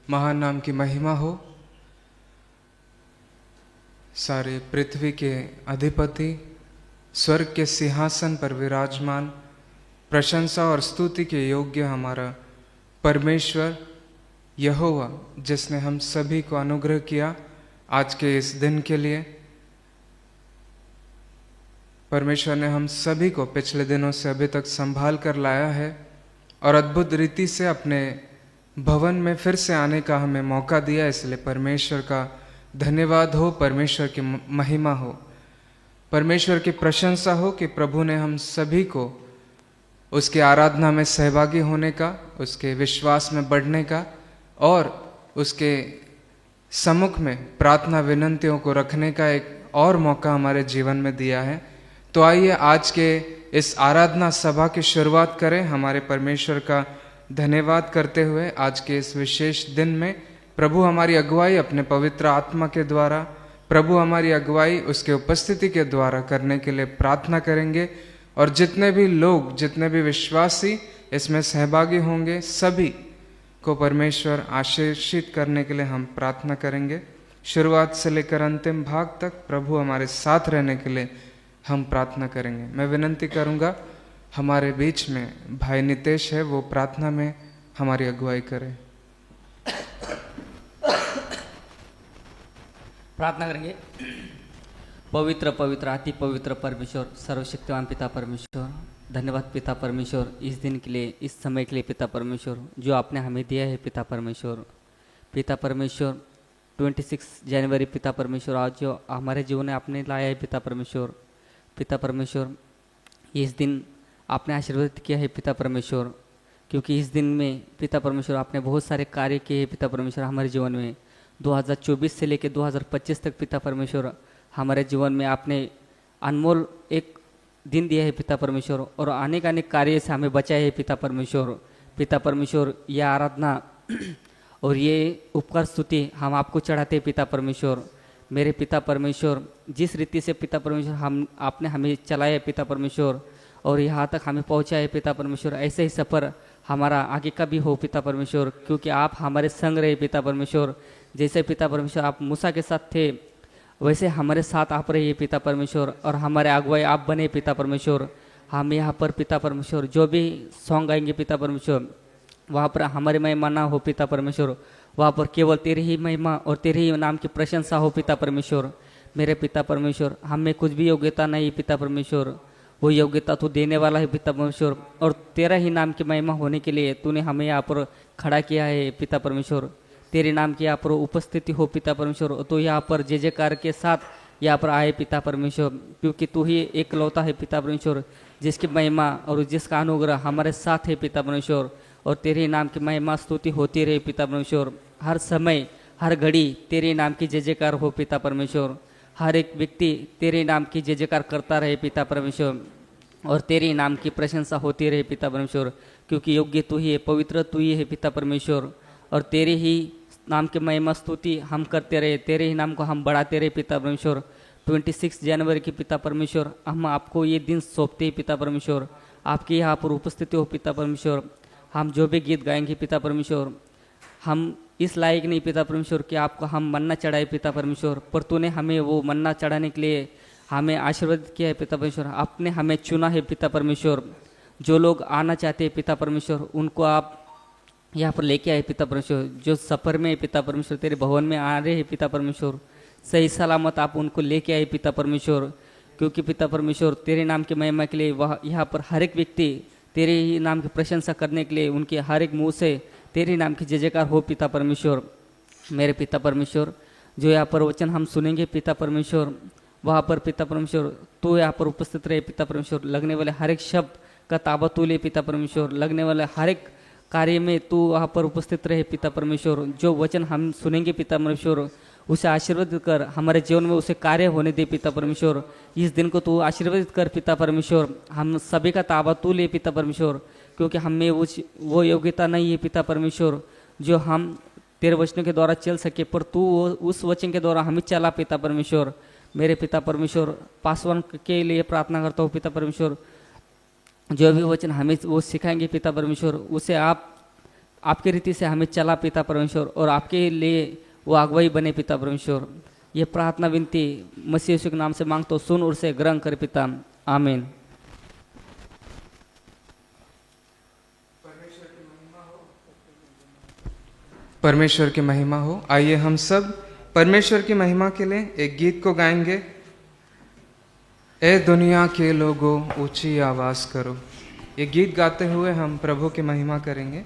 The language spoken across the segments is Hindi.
महान नाम की महिमा हो। सारे पृथ्वी के अधिपति, स्वर्ग के सिंहासन पर विराजमान, प्रशंसा और स्तुति के योग्य हमारा परमेश्वर यहोवा, जिसने हम सभी को अनुग्रह किया आज के इस दिन के लिए। परमेश्वर ने हम सभी को पिछले दिनों से अभी तक संभाल कर लाया है और अद्भुत रीति से अपने भवन में फिर से आने का हमें मौका दिया, इसलिए परमेश्वर का धन्यवाद हो, परमेश्वर की महिमा हो, परमेश्वर की प्रशंसा हो कि प्रभु ने हम सभी को उसकी आराधना में सहभागी होने का, उसके विश्वास में बढ़ने का और उसके सम्मुख में प्रार्थना विनंतियों को रखने का एक और मौका हमारे जीवन में दिया है। तो आइए आज के इस आराधना सभा की शुरुआत करें हमारे परमेश्वर का धन्यवाद करते हुए। आज के इस विशेष दिन में प्रभु हमारी अगुवाई अपने पवित्र आत्मा के द्वारा, प्रभु हमारी अगुवाई उसके उपस्थिति के द्वारा करने के लिए प्रार्थना करेंगे और जितने भी लोग, जितने भी विश्वासी इसमें सहभागी होंगे, सभी को परमेश्वर आशीषित करने के लिए हम प्रार्थना करेंगे। शुरुआत से लेकर अंतिम भाग तक प्रभु हमारे साथ रहने के लिए हम प्रार्थना करेंगे। मैं विनंती करूंगा हमारे बीच में भाई नितेश है, वो प्रार्थना में हमारी अगुवाई करें। प्रार्थना करेंगे। पवित्र पवित्र अति पवित्र परमेश्वर, सर्वशक्तिमान पिता परमेश्वर, धन्यवाद पिता परमेश्वर इस दिन के लिए, इस समय के लिए पिता परमेश्वर जो आपने हमें दिया है पिता परमेश्वर। पिता परमेश्वर 26 जनवरी पिता परमेश्वर आज जो हमारे जीवन में आपने लाया है पिता परमेश्वर। पिता परमेश्वर इस दिन आपने आशीर्वादित किया है पिता परमेश्वर, क्योंकि इस दिन में पिता परमेश्वर आपने बहुत सारे कार्य किए हैं पिता परमेश्वर हमारे जीवन में। 2024 से लेकर 2025 तक पिता परमेश्वर हमारे जीवन में आपने अनमोल एक दिन दिया है पिता परमेश्वर और अनेक अनेक कार्य से हमें बचाए है पिता परमेश्वर। पिता परमेश्वर यह आराधना और ये उपकार स्तुति हम आपको चढ़ाते हैं पिता परमेश्वर। मेरे पिता परमेश्वर जिस रीति से पिता परमेश्वर आपने हमें चलाया पिता परमेश्वर और यहाँ तक हमें पहुँचा है पिता परमेश्वर, ऐसे ही सफ़र हमारा आगे का भी हो पिता परमेश्वर, क्योंकि आप हमारे संग रहे पिता परमेश्वर। जैसे पिता परमेश्वर आप मूसा के साथ थे वैसे हमारे साथ आप रहिए पिता परमेश्वर और हमारे अगुवाई आप बने पिता परमेश्वर। हम यहाँ पर पिता परमेश्वर जो भी सॉन्ग गाएंगे पिता परमेश्वर वहाँ पर हमारी महिमा ना हो पिता परमेश्वर, वहाँ पर केवल तेरी ही महिमा और तेरे ही नाम की प्रशंसा हो पिता परमेश्वर। मेरे पिता परमेश्वर हमें कुछ भी योग्यता नहीं पिता परमेश्वर, वो योग्यता तू देने वाला है पिता परमेश्वर और तेरा ही नाम की महिमा होने के लिए तूने हमें यहाँ पर खड़ा किया है पिता परमेश्वर। तेरे नाम की यहाँ पर उपस्थिति हो पिता परमेश्वर, तो यहाँ पर जय जयकार के साथ यहाँ पर आए पिता परमेश्वर, क्योंकि तू ही एक लौता है पिता परमेश्वर जिसकी महिमा और जिसका अनुग्रह हमारे साथ है पिता परमेश्वर। और तेरे नाम की महिमा स्तुति होती रहे पिता परमेश्वर। हर समय हर घड़ी तेरे नाम की जय जयकार हो पिता परमेश्वर। हर एक व्यक्ति तेरे नाम की जय जयकार करता रहे पिता परमेश्वर और तेरे नाम की प्रशंसा होती रहे पिता परमेश्वर, क्योंकि योग्य तू ही है, पवित्र तू ही है पिता परमेश्वर। और तेरे ही नाम की महिमा स्तुति हम करते रहे, तेरे ही नाम को हम बढ़ाते रहे पिता परमेश्वर। 26 जनवरी की पिता परमेश्वर हम आपको ये दिन सौंपते हैं पिता परमेश्वर। आपकी यहाँ पर उपस्थिति हो पिता परमेश्वर। हम जो भी गीत गाएंगे पिता परमेश्वर हम इस लायक नहीं पिता परमेश्वर कि आपको हम मन्ना चढ़ाए पिता परमेश्वर, पर तूने हमें वो मन्ना चढ़ाने के लिए हमें आशीर्वादित किया है पिता परमेश्वर। आपने हमें चुना है पिता परमेश्वर। जो लोग आना चाहते हैं पिता परमेश्वर उनको आप यहाँ पर लेके आए पिता परमेश्वर। जो सफ़र में पिता परमेश्वर तेरे भवन में आ रहे हैं पिता परमेश्वर, सही सलामत आप उनको लेके आए पिता परमेश्वर, क्योंकि पिता परमेश्वर तेरे नाम की महिमा के लिए वह यहाँ पर हर एक व्यक्ति तेरे ही नाम की प्रशंसा करने के लिए उनके हर एक मुँह से तेरे नाम की जय जयकार हो पिता परमेश्वर। मेरे पिता परमेश्वर जो यहाँ पर वचन हम सुनेंगे पिता परमेश्वर, वहाँ पर पिता परमेश्वर तू यहाँ पर उपस्थित रहे पिता परमेश्वर। लगने वाले हर एक शब्द का ताबा तू ले पिता परमेश्वर। लगने वाले हर एक कार्य में तू वहाँ पर उपस्थित रहे पिता परमेश्वर। जो वचन हम सुनेंगे पिता परमेश्वर उसे आशीर्वादित कर, हमारे जीवन में उसे कार्य होने दे पिता परमेश्वर। इस दिन को तू आशीर्वादित कर पिता परमेश्वर। हम सभी का ताबा तू ले पिता परमेश्वर, क्योंकि हमें वो योग्यता नहीं है पिता परमेश्वर जो हम तेरे वचनों के द्वारा चल सके, पर तू उस वचन के द्वारा हमें चला पिता परमेश्वर। मेरे पिता परमेश्वर पासवान के लिए प्रार्थना करता हूँ पिता परमेश्वर। जो भी वचन हमें वो सिखाएंगे पिता परमेश्वर उसे आप आपकी रीति से हमें चला पिता परमेश्वर, और आपके लिए वो अगुवाई बने पिता परमेश्वर। ये प्रार्थना विनती मसीह यीशु के नाम से मांगता हूं, सुन और से ग्रहण कर पिता, आमीन। परमेश्वर की महिमा हो। आइए हम सब परमेश्वर की महिमा के लिए एक गीत को गाएंगे। ए दुनिया के लोगों ऊंची आवाज करो। ये गीत गाते हुए हम प्रभु की महिमा करेंगे।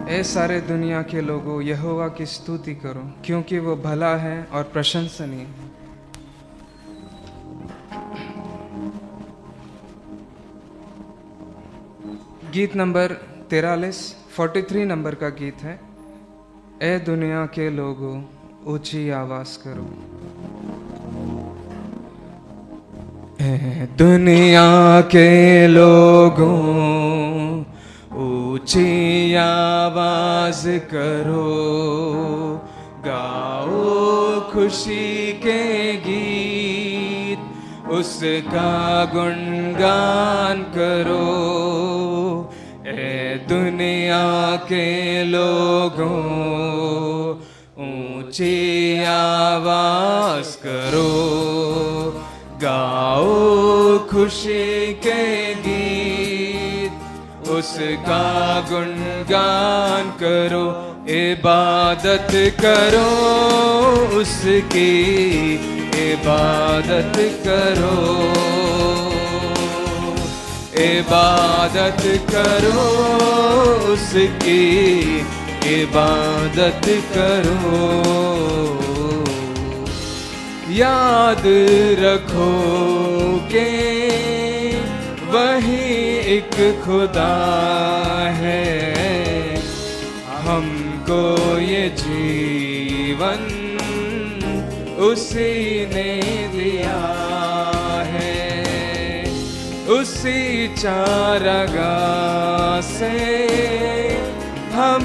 ए सारे दुनिया के लोगों यहोवा की स्तुति करो, क्योंकि वो भला है और प्रशंसनीय है। गीत नंबर 43 नंबर का गीत है। ए दुनिया के लोगों ऊंची आवाज करो। ए दुनिया के लोगों ऊंची आवाज करो, गाओ खुशी के गीत, उसका गुणगान करो। ए दुनिया के लोगों ऊंची आवाज करो, गाओ खुशी के गीत, उसका गुणगान करो। इबादत करो उसकी, इबादत करो, इबादत करो उसकी, इबादत करो। याद रखो कि वही एक खुदा है, हमको ये जीवन उसी ने दिया है। उसी चारागाह से हम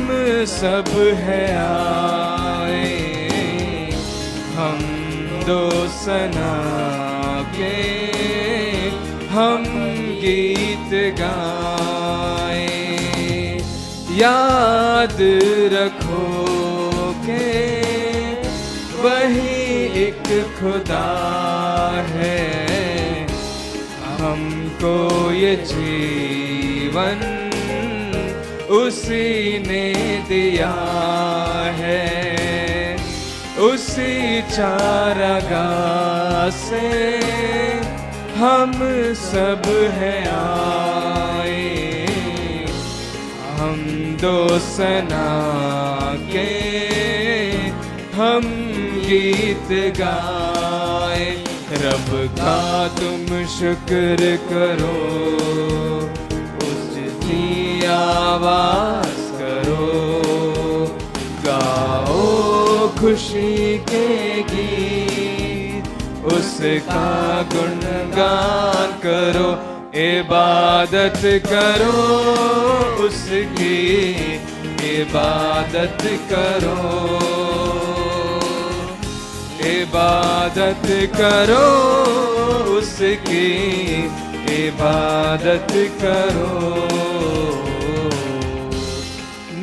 सब है आए, हम दो सना के हम गीत गाए। याद रखो कि वही एक खुदा है, हमको ये जीवन उसी ने दिया है। उसी चारागाह से हम सब है आए, हम दो सना के हम गीत गाए। रब का तुम शुक्र करो, उसकी आवाज करो, गाओ खुशी के गीत, उसका गुणगान करो। इबादत करो उसकी, इबादत करो, इबादत करो उसकी, इबादत करो।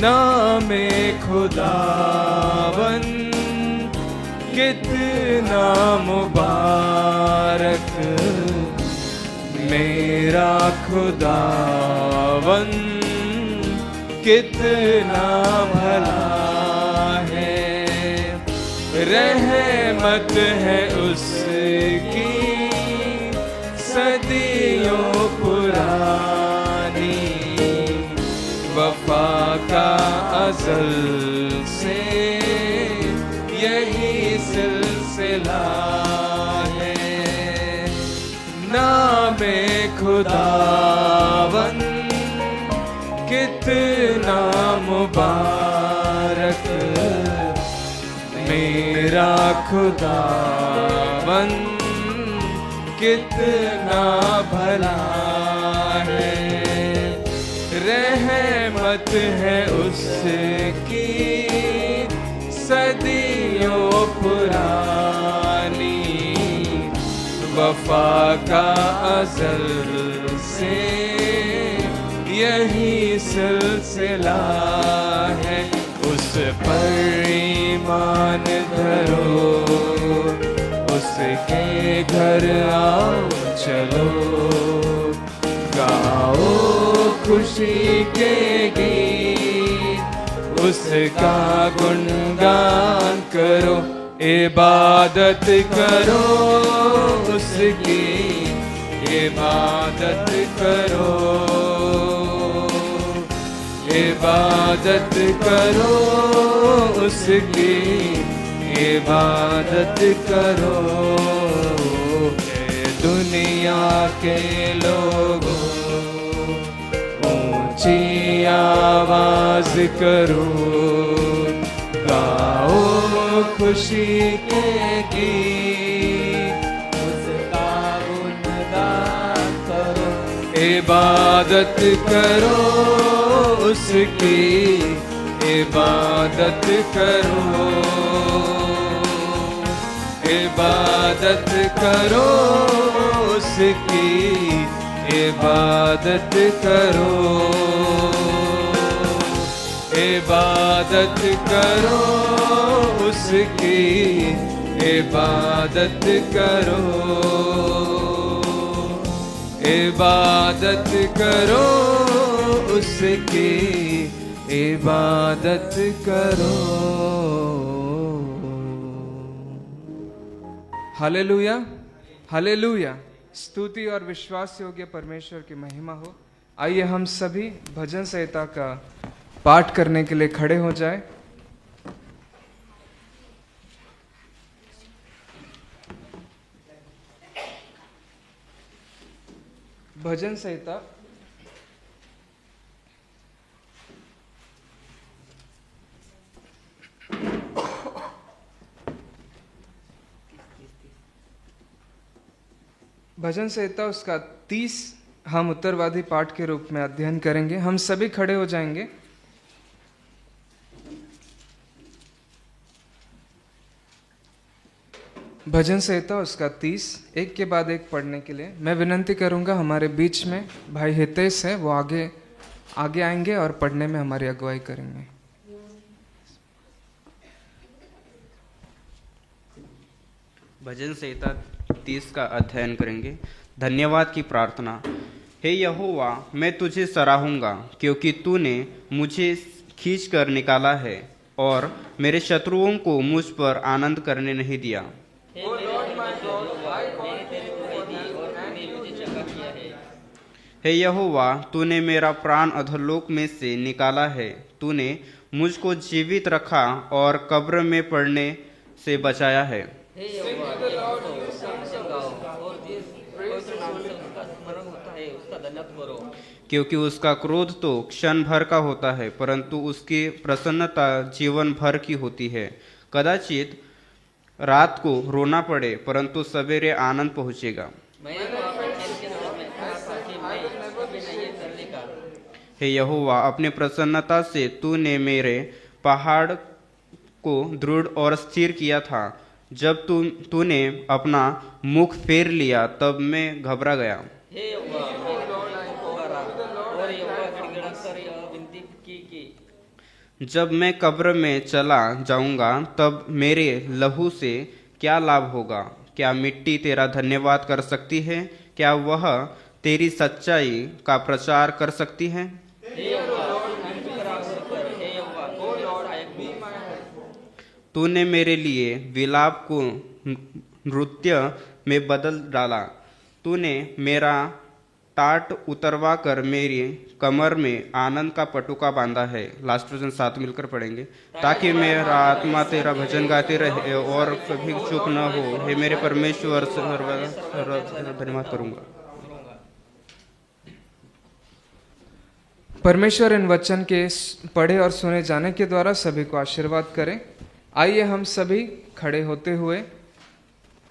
नामे खुदावन कितना मुबारक, मेरा खुदावन कितना भला है। रहमत है उसकी सदियों पुरानी, वफा का अज़ल से यही सिलसिला है। नामे खुदावन कितना मुबारक, मेरा खुदावन कितना भला है। रहमत है उसकी सदियों यादियों पुरानी, वफा का अज़ल से यही सिलसिला है। उस पर ईमान धरो, उसके घर आओ चलो, गाओ खुशी के गीत, उसका गुणगान करो, इबादत करो उसकी, इबादत करो, इबादत करो उसकी, इबादत करो। ए दुनिया के लोगों, ऊंची आवाज करो, गाओ खुशी के गीत, उसका गुणगान करो, इबादत करो उसकी, इबादत करो, इबादत करो उसकी, इबादत करो, इबादत करो उसकी, इबादत करो, इबादत करो उसकी, इबादत करो। Hallelujah, hallelujah. स्तुति और विश्वास योग्य परमेश्वर की महिमा हो। आइए हम सभी भजन संहिता का पाठ करने के लिए खड़े हो जाए। भजन संहिता भजन संहिता उसका 30 हम उत्तरवादी पाठ के रूप में अध्ययन करेंगे। हम सभी खड़े हो जाएंगे। भजन संहिता उसका 30 एक के बाद एक पढ़ने के लिए मैं विनंती करूंगा। हमारे बीच में भाई हितेश है, वो आगे आएंगे और पढ़ने में हमारी अगुवाई करेंगे। भजन संहिता 30 का अध्ययन करेंगे। धन्यवाद की प्रार्थना। हे यहोवा, मैं तुझे सराहूंगा क्योंकि तूने मुझे खींच कर निकाला है और मेरे शत्रुओं को मुझ पर आनंद करने नहीं दिया। हे यहोवा, तूने मेरा प्राण अधोलोक में से निकाला है। तूने मुझको जीवित रखा और कब्र में पड़ने से बचाया है। क्योंकि उसका क्रोध तो क्षण भर का होता है, परंतु उसकी प्रसन्नता जीवन भर की होती है। कदाचित रात को रोना पड़े, परंतु सवेरे आनंद पहुंचेगा। हे यहोवा, अपने प्रसन्नता से तूने मेरे पहाड़ को दृढ़ और स्थिर किया था। जब तूने अपना मुख फेर लिया, तब मैं घबरा गया। जब मैं कब्र में चला जाऊंगा, तब मेरे लहू से क्या लाभ होगा? क्या मिट्टी तेरा धन्यवाद कर सकती है? क्या वह तेरी सच्चाई का प्रचार कर सकती है? तूने मेरे लिए विलाप को नृत्य में बदल डाला। तूने मेरा टाट उतरवा कर मेरी कमर में आनंद का पटुका बांधा है। लास्ट वर्जन साथ मिलकर पढ़ेंगे। ताकि मेरा आत्मा तेरा भजन गाते रहे और कभी चुप न हो। हे मेरे परमेश्वर, सर्वदा धन्यवाद करूंगा। परमेश्वर इन वचन के पढ़े और सुने जाने के द्वारा सभी को आशीर्वाद करें। आइए हम सभी खड़े होते हुए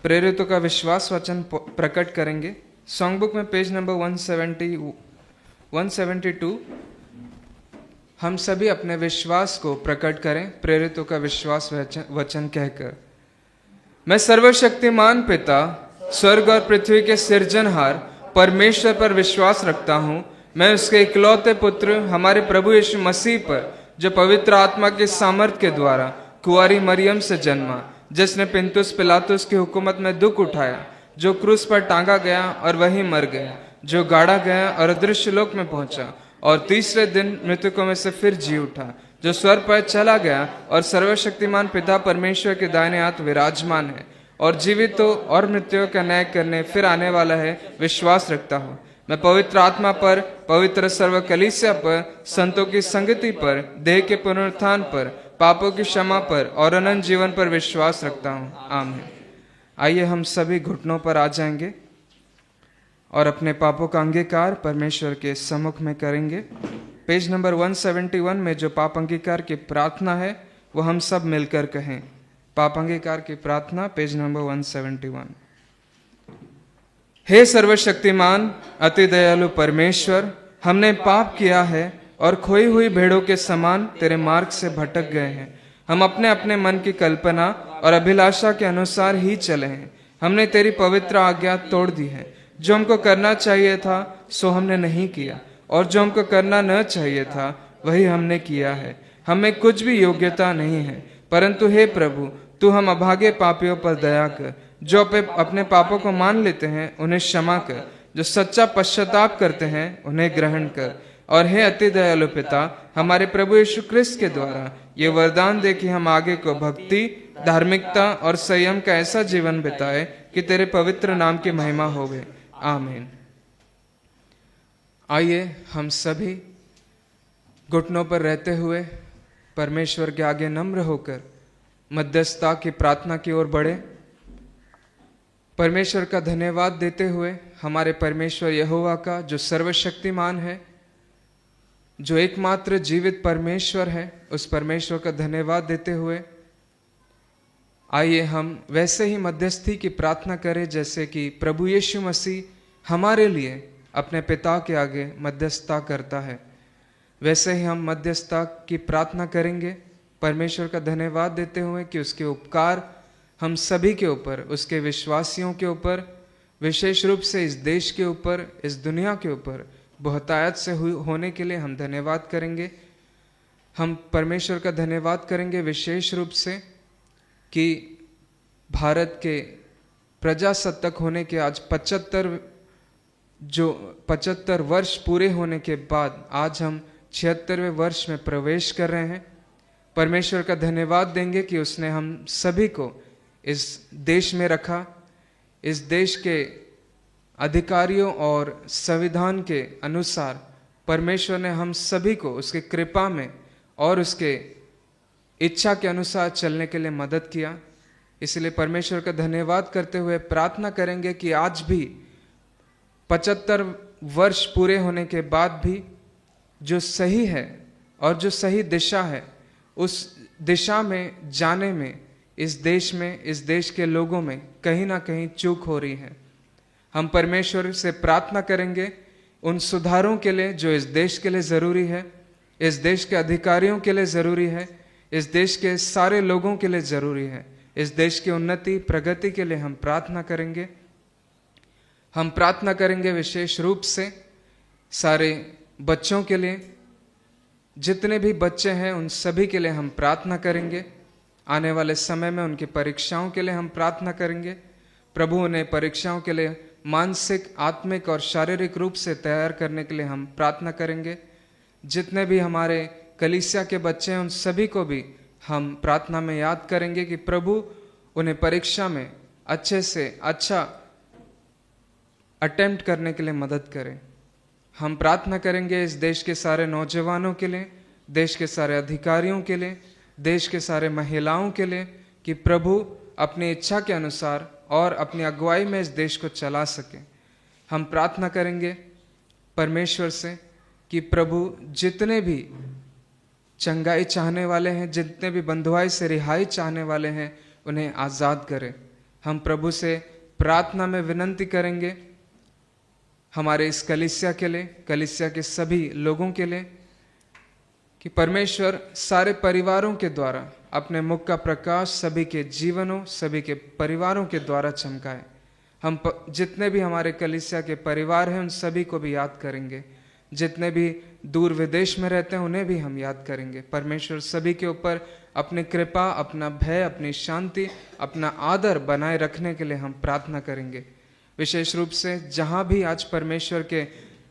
प्रेरितों का विश्वास वचन प्रकट करेंगे। सॉन्ग बुक में पेज नंबर 172 हम सभी अपने विश्वास को प्रकट करें प्रेरितों का विश्वास वचन कहकर। मैं सर्वशक्तिमान पिता, स्वर्ग और पृथ्वी के सृजनहार परमेश्वर पर विश्वास रखता हूँ। मैं उसके इकलौते पुत्र हमारे प्रभु यीशु मसीह पर, जो पवित्र आत्मा के सामर्थ के द्वारा कुंवारी मरियम से जन्मा, जिसने पिंतुस पिलातुस की हुकूमत में दुख उठाया, जो क्रूस पर टांगा गया और वहीं मर गया, जो गाड़ा गया और अदृश्य लोक में पहुंचा, और तीसरे दिन मृतकों में से फिर जी उठा, जो स्वर्ग पर चला गया और सर्वशक्तिमान पिता परमेश्वर के दाहिने हाथ विराजमान है, और जीवितों और मृत्युओं का न्याय करने फिर आने वाला है, विश्वास रखता हूँ। मैं पवित्र आत्मा पर, पवित्र सर्व कलीसिया पर, संतों की संगति पर, देह के पुनरुत्थान पर, पापों की क्षमा पर और अनंत जीवन पर विश्वास रखता हूँ। आमीन। आइए हम सभी घुटनों पर आ जाएंगे और अपने पापों का अंगीकार परमेश्वर के सम्मुख में करेंगे। पेज नंबर 171 में जो पाप अंगीकार की प्रार्थना है वो हम सब मिलकर कहें। पाप अंगीकार की प्रार्थना, पेज नंबर 171। हे सर्वशक्तिमान अति दयालु परमेश्वर, हमने पाप किया है और खोई हुई भेड़ों के समान तेरे मार्ग से भटक गए हैं। हम अपने अपने मन की कल्पना और अभिलाषा के अनुसार ही चले हैं। हमने तेरी पवित्र आज्ञा तोड़ दी है। जो हमको करना चाहिए था सो हमने नहीं किया, और जो हमको करना न चाहिए था वही हमने किया है। हमें कुछ भी योग्यता नहीं है, परंतु हे प्रभु, तू हम अभागे पापियों पर दया कर। जो अपने पापों को मान लेते हैं उन्हें क्षमा कर, जो सच्चा पश्चाताप करते हैं उन्हें ग्रहण कर। और हे अति दयालु पिता, हमारे प्रभु यीशु क्रिस्त के द्वारा ये वरदान दे कि हम आगे को भक्ति, धार्मिकता और संयम का ऐसा जीवन बिताए कि तेरे पवित्र नाम की महिमा होवे। आमीन। आइए हम सभी घुटनों पर रहते हुए परमेश्वर के आगे नम्र होकर मध्यस्थता की प्रार्थना की ओर बढ़े। परमेश्वर का धन्यवाद देते हुए हमारे परमेश्वर यहोवा का, जो सर्वशक्तिमान है, जो एकमात्र जीवित परमेश्वर है, उस परमेश्वर का धन्यवाद देते हुए आइए हम वैसे ही मध्यस्थी की प्रार्थना करें जैसे कि प्रभु यीशु मसीह हमारे लिए अपने पिता के आगे मध्यस्थता करता है। वैसे ही हम मध्यस्थता की प्रार्थना करेंगे, परमेश्वर का धन्यवाद देते हुए कि उसके उपकार हम सभी के ऊपर, उसके विश्वासियों के ऊपर, विशेष रूप से इस देश के ऊपर, इस दुनिया के ऊपर बहुतायत से होने के लिए हम धन्यवाद करेंगे। हम परमेश्वर का धन्यवाद करेंगे विशेष रूप से कि भारत के प्रजासत्ताक होने के आज 75 वर्ष पूरे होने के बाद आज हम 76वें वर्ष में प्रवेश कर रहे हैं। परमेश्वर का धन्यवाद देंगे कि उसने हम सभी को इस देश में रखा। इस देश के अधिकारियों और संविधान के अनुसार परमेश्वर ने हम सभी को उसकी कृपा में और उसके इच्छा के अनुसार चलने के लिए मदद किया। इसलिए परमेश्वर का धन्यवाद करते हुए प्रार्थना करेंगे कि आज भी 75 वर्ष पूरे होने के बाद भी जो सही है और जो सही दिशा है, उस दिशा में जाने में इस देश में, इस देश के लोगों में कहीं ना कहीं चूक हो रही है। हम परमेश्वर से प्रार्थना करेंगे उन सुधारों के लिए जो इस देश के लिए ज़रूरी है, इस देश के अधिकारियों के लिए ज़रूरी है, इस देश के सारे लोगों के लिए ज़रूरी है। इस देश की उन्नति, प्रगति के लिए हम प्रार्थना करेंगे। हम प्रार्थना करेंगे विशेष रूप से सारे बच्चों के लिए, जितने भी बच्चे हैं उन सभी के लिए हम प्रार्थना करेंगे। आने वाले समय में उनकी परीक्षाओं के लिए हम प्रार्थना करेंगे। प्रभु उन्हें परीक्षाओं के लिए मानसिक, आत्मिक और शारीरिक रूप से तैयार करने के लिए हम प्रार्थना करेंगे। जितने भी हमारे कलीसिया के बच्चे हैं उन सभी को भी हम प्रार्थना में याद करेंगे कि प्रभु उन्हें परीक्षा में अच्छे से अच्छा अटेम्प्ट करने के लिए मदद करें। हम प्रार्थना करेंगे इस देश के सारे नौजवानों के लिए, देश के सारे अधिकारियों के लिए, देश के सारे महिलाओं के लिए कि प्रभु अपनी इच्छा के अनुसार और अपनी अगुवाई में इस देश को चला सके। हम प्रार्थना करेंगे परमेश्वर से कि प्रभु जितने भी चंगाई चाहने वाले हैं, जितने भी बंधुआई से रिहाई चाहने वाले हैं, उन्हें आज़ाद करें। हम प्रभु से प्रार्थना में विनती करेंगे हमारे इस कलीसिया के लिए, कलीसिया के सभी लोगों के लिए कि परमेश्वर सारे परिवारों के द्वारा अपने मुख का प्रकाश सभी के जीवनों, सभी के परिवारों के द्वारा चमकाए। हम जितने भी हमारे कलीसिया के परिवार हैं उन सभी को भी याद करेंगे, जितने भी दूर विदेश में रहते हैं उन्हें भी हम याद करेंगे। परमेश्वर सभी के ऊपर अपनी कृपा, अपना भय, अपनी शांति, अपना आदर बनाए रखने के लिए हम प्रार्थना करेंगे। विशेष रूप से जहाँ भी आज परमेश्वर के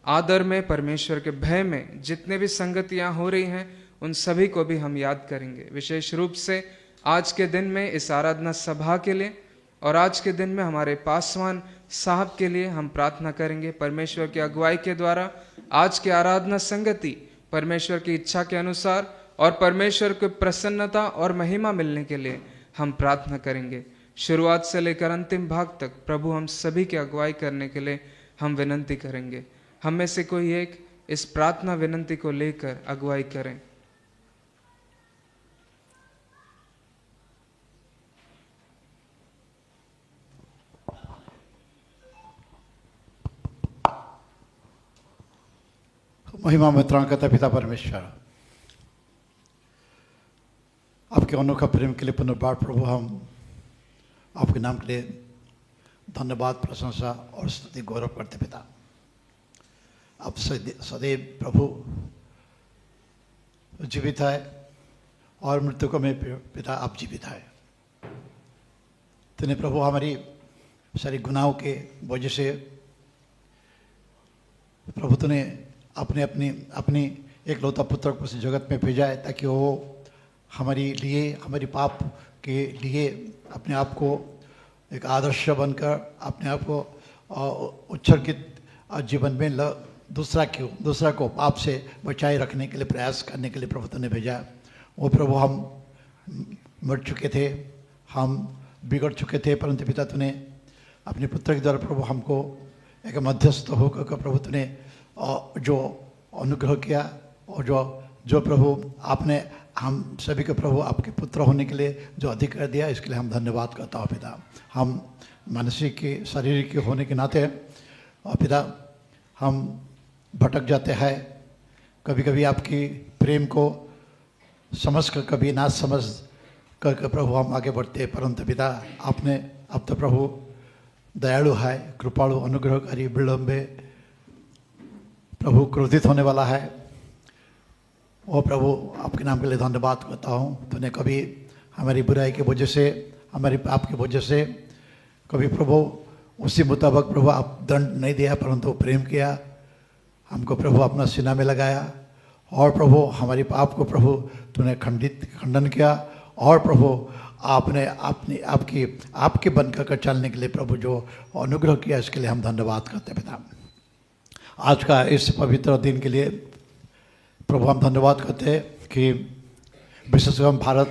आदर में, परमेश्वर के भय में जितने भी संगतियाँ हो रही हैं उन सभी को भी हम याद करेंगे। विशेष रूप से आज के दिन में इस आराधना सभा के लिए और आज के दिन में हमारे पासवान साहब के लिए हम प्रार्थना करेंगे। परमेश्वर की अगुवाई के द्वारा आज की आराधना संगति परमेश्वर की इच्छा के अनुसार और परमेश्वर को प्रसन्नता और महिमा मिलने के लिए हम प्रार्थना करेंगे। शुरुआत से लेकर अंतिम भाग तक प्रभु हम सभी की अगुवाई करने के लिए हम विनंती करेंगे। हम में से कोई एक इस प्रार्थना विनंती को लेकर अगुवाई करें। महिमा में त्राण करता पिता परमेश्वर, आपके अनोखा प्रेम के लिए पुनर्बार प्रभु हम आपके नाम के लिए धन्यवाद, प्रशंसा और स्तुति गौरव करते पिता। आप सदैव प्रभु जीवित है और मृतकों में पिता आप जीवित है। तूने प्रभु हमारी सारी गुनाहों के वजह से प्रभु तूने अपनी एकलौता पुत्र को इस जगत में भेजा है ताकि वो हमारे लिए, हमारी पाप के लिए अपने आप को एक आदर्श बनकर अपने आप को उत्सर्गित जीवन में दूसरा को पाप से बचाए रखने के लिए प्रयास करने के लिए प्रभु तूने भेजा। वो प्रभु हम मर चुके थे, हम बिगड़ चुके थे, परंतु पिता तूने अपने पुत्र के द्वारा प्रभु हमको एक मध्यस्थ होकर प्रभु तूने जो अनुग्रह किया और जो प्रभु आपने हम सभी को प्रभु आपके पुत्र होने के लिए जो अधिकार दिया, इसके लिए हम धन्यवाद करता हूँ पिता। हम मानसिक के शारीरिक के होने के नाते और पिता हम भटक जाते हैं, कभी कभी आपकी प्रेम को समझ कर कभी ना समझ कर प्रभु हम आगे बढ़ते हैं, परंतु पिता आपने अब तो प्रभु दयालु है, कृपालु, अनुग्रहकारी, विलंबे प्रभु क्रोधित होने वाला है। और प्रभु आपके नाम के लिए धन्यवाद करता हूँ। तूने कभी हमारी बुराई की वजह से, हमारी पाप की वजह से कभी प्रभु उसी मुताबिक प्रभु आप दंड नहीं दिया, परंतु प्रेम किया, हमको प्रभु अपना सीना में लगाया और प्रभु हमारी पाप को प्रभु तूने खंडन किया और प्रभु आपने आपके बनकर चलने के लिए प्रभु जो अनुग्रह किया, इसके लिए हम धन्यवाद करते पिता। आज का इस पवित्र दिन के लिए प्रभु हम धन्यवाद करते हैं कि विशेषकर हम भारत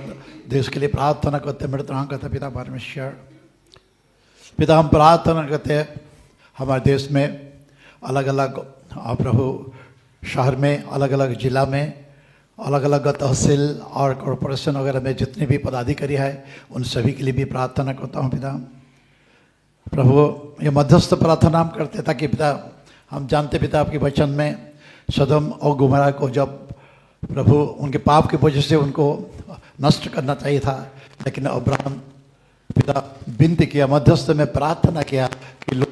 देश के लिए प्रार्थना करते हैं। मेरे त्राण करते पिता परमेश्वर, पिता हम प्रार्थना करते हैं हमारे देश में अलग अलग प्रभु शहर में, अलग अलग जिला में, अलग अलग तहसील और कॉरपोरेशन वगैरह में जितने भी पदाधिकारी है उन सभी के लिए भी प्रार्थना करता हूँ पिता। प्रभु ये मध्यस्थ प्रार्थना हम करते ताकि पिता हम जानते पिता आपके वचन में सदम और गुमरा को जब प्रभु उनके पाप की वजह से उनको नष्ट करना चाहिए था, लेकिन अब्राहम पिता विनती किया, मध्यस्थ में प्रार्थना किया कि लोग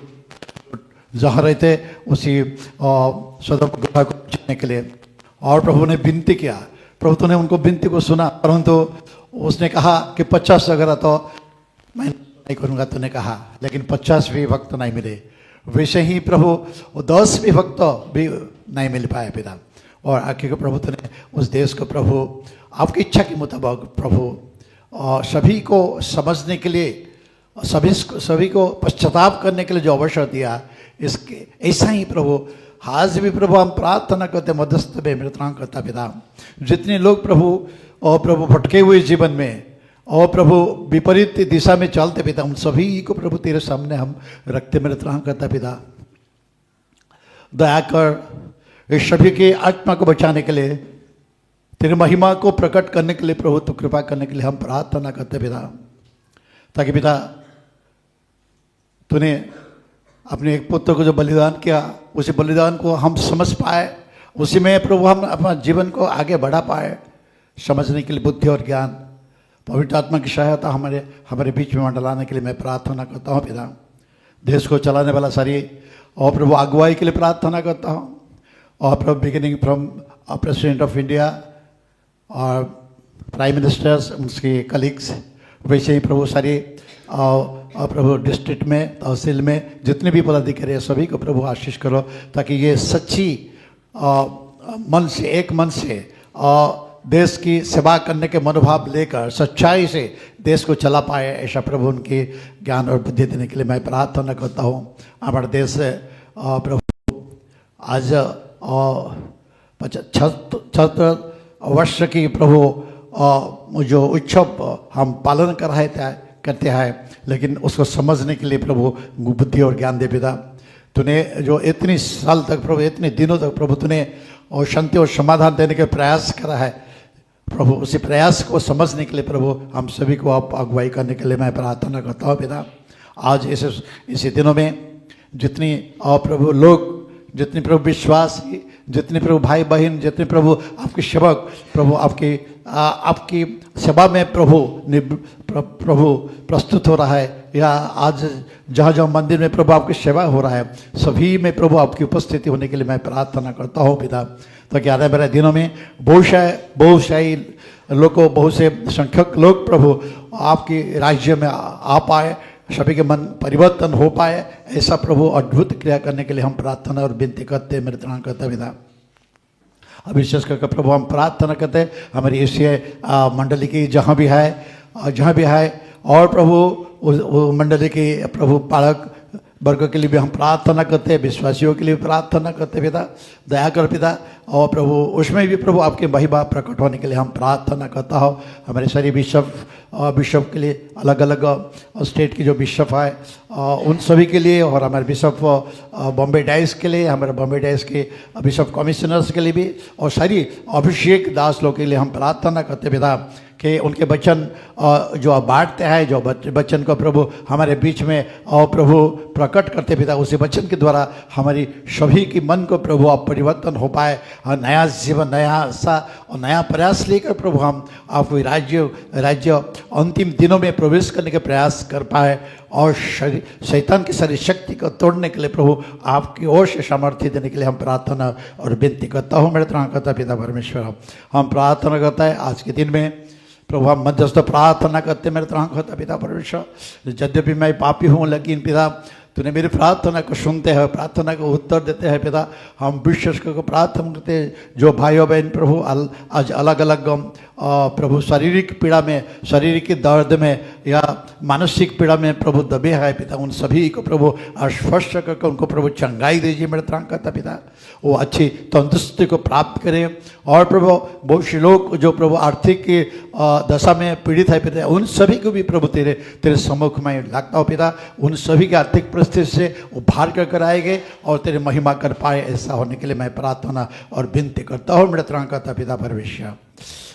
जहाँ रहते उसी सदम गुमरा को बचाने के लिए, और प्रभु ने विनती किया। प्रभु तूने उनको विनती को सुना, परंतु उसने कहा कि 50 अगर तो मैं नहीं करूँगा, तूने कहा, लेकिन 50 भी वक्त नहीं मिले। वैसे ही प्रभु वो 10 भी वक्त भी नहीं मिल पाए पिता। और आखिर प्रभु तूने उस देश को प्रभु आपकी इच्छा के मुताबिक प्रभु सभी को समझने के लिए, सभी को पश्चाताप करने के लिए जो अवसर दिया, इसके ऐसा ही प्रभु आज भी प्रभु हम प्रार्थना करते मध्यस्थ में मेरे त्राण करता पिता। जितने लोग प्रभु भटके हुए जीवन में और प्रभु विपरीत दिशा में चलते पिता, उन सभी को प्रभु तेरे सामने हम रखते मेरे त्राण करता पिता। दया कर इस सभी के आत्मा को बचाने के लिए, तेरे महिमा को प्रकट करने के लिए प्रभु तू कृपा करने के लिए हम प्रार्थना करते पिता, ताकि पिता तूने अपने एक पुत्र को जो बलिदान किया, उसी बलिदान को हम समझ पाए उसी में प्रभु हम अपना जीवन को आगे बढ़ा पाए, समझने के लिए बुद्धि और ज्ञान, पवित्र आत्मा की सहायता हमारे हमारे बीच में मंडलाने के लिए मैं प्रार्थना करता हूँ पिता। देश को चलाने वाला सारी और प्रभु अगुवाई के लिए प्रार्थना करता हूँ, और प्रभु beginning from president of India और प्राइम मिनिस्टर्स, उसके कलीग्स, वैसे ही प्रभु सारी और प्रभु डिस्ट्रिक्ट में, तहसील में जितने भी पदाधिकारी हैं सभी को प्रभु आशीष करो, ताकि ये सच्ची मन से, एक मन से देश की सेवा करने के मनोभाव लेकर सच्चाई से देश को चला पाए, ऐसा प्रभु उनके ज्ञान और बुद्धि देने के लिए मैं प्रार्थना करता हूँ। हमारा देश प्रभु आज 76 वर्ष की प्रभु जो उत्सव हम पालन कर रहे थे करते हैं, लेकिन उसको समझने के लिए प्रभु बुद्धि और ज्ञान दे पिता। तूने जो इतनी साल तक प्रभु, इतने दिनों तक प्रभु तूने और शांति और समाधान देने के प्रयास करा है प्रभु, उसी प्रयास को समझने के लिए प्रभु हम सभी को आप अगुवाई करने के लिए मैं प्रार्थना करता हूँ पिता। आज इसी दिनों में जितनी प्रभु लोग, जितने प्रभु विश्वासी, जितने प्रभु भाई बहन, जितने प्रभु आपके सेवक प्रभु आपकी सेवा में प्रभु प्रस्तुत हो रहा है, या आज जहाँ जहाँ मंदिर में प्रभु आपकी सेवा हो रहा है, सभी में प्रभु आपकी उपस्थिति होने के लिए मैं प्रार्थना करता हूँ पिता। ताकि आने वाले दिनों में बहुत शाही लोगों, बहुत से संख्यक लोग प्रभु आपके राज्य में आ पाए, सभी के मन परिवर्तन हो पाए, ऐसा प्रभु अद्भुत क्रिया करने के लिए हम प्रार्थना और विनती करते हैं, मेरे करते पिता। अब विशेष करके प्रभु हम प्रार्थना करते हैं हमारी एशिया मंडली की जहाँ भी है और प्रभु उस मंडली के प्रभु पालक वर्ग के लिए भी हम प्रार्थना करते हैं, विश्वासियों के लिए भी प्रार्थना करते हैं पिता। दया कर पिता, और प्रभु उसमें भी प्रभु आपके महिमा प्रकट होने के लिए हम प्रार्थना करता हो। हमारे सारे बिशप के लिए, अलग अलग स्टेट की जो बिशप है उन सभी के लिए, और हमारे बिशप बॉम्बे डाइस के लिए, हमारे बॉम्बे डाइस के बिशप कमिश्नर्स के लिए भी, और सारी अभिषेक दास लोग के लिए हम प्रार्थना करते पिता कि उनके वचन जो बांटते हैं, जो वचन को प्रभु हमारे बीच में और प्रभु प्रकट करते पिता, उसी वचन के द्वारा हमारी सभी की मन को प्रभु आप परिवर्तन हो पाए, और नया जीवन, नया आशा और नया प्रयास लेकर प्रभु हम आपको राज्य अंतिम दिनों में प्रवेश करने के प्रयास कर पाए, और शैतान की सारी शक्ति को तोड़ने के लिए प्रभु आपकी ओर से सामर्थ्य देने के लिए हम प्रार्थना और विनती करता हूँ। मेरे तरह करता पिता परमेश्वर, हम प्रार्थना करता है आज के दिन में प्रभु हम मध्यस्थ प्रार्थना करते, मेरे तरह होता पिता परमेश्वर। यद्यपि मैं पापी हूँ, लेकिन पिता तूने मेरी प्रार्थना को सुनते हैं, प्रार्थना को उत्तर देते हैं पिता। हम विशेष करके प्रार्थना करते हैं जो भाई और बहन प्रभु आज अलग अलग प्रभु शारीरिक पीड़ा में, शारीरिक दर्द में या मानसिक पीड़ा में प्रभु दबे है पिता, उन सभी को प्रभु आश्वस्त करके उनको प्रभु चंगाई दीजिए मेरे तरह करता पिता। वो अच्छी तंदुरुस्ती को प्राप्त करें, और प्रभु बहुत से लोग जो प्रभु आर्थिक दशा में पीड़ित है पिता, उन सभी को भी प्रभु तेरे सम्मुख में लगता हो पिता, उन सभी के आर्थिक परिस्थिति से उभार कर आएंगे और तेरे महिमा कर पाए, ऐसा होने के लिए मैं प्रार्थना और विनती करता हूँ मेरे तरह करता पिता परमेश्वर।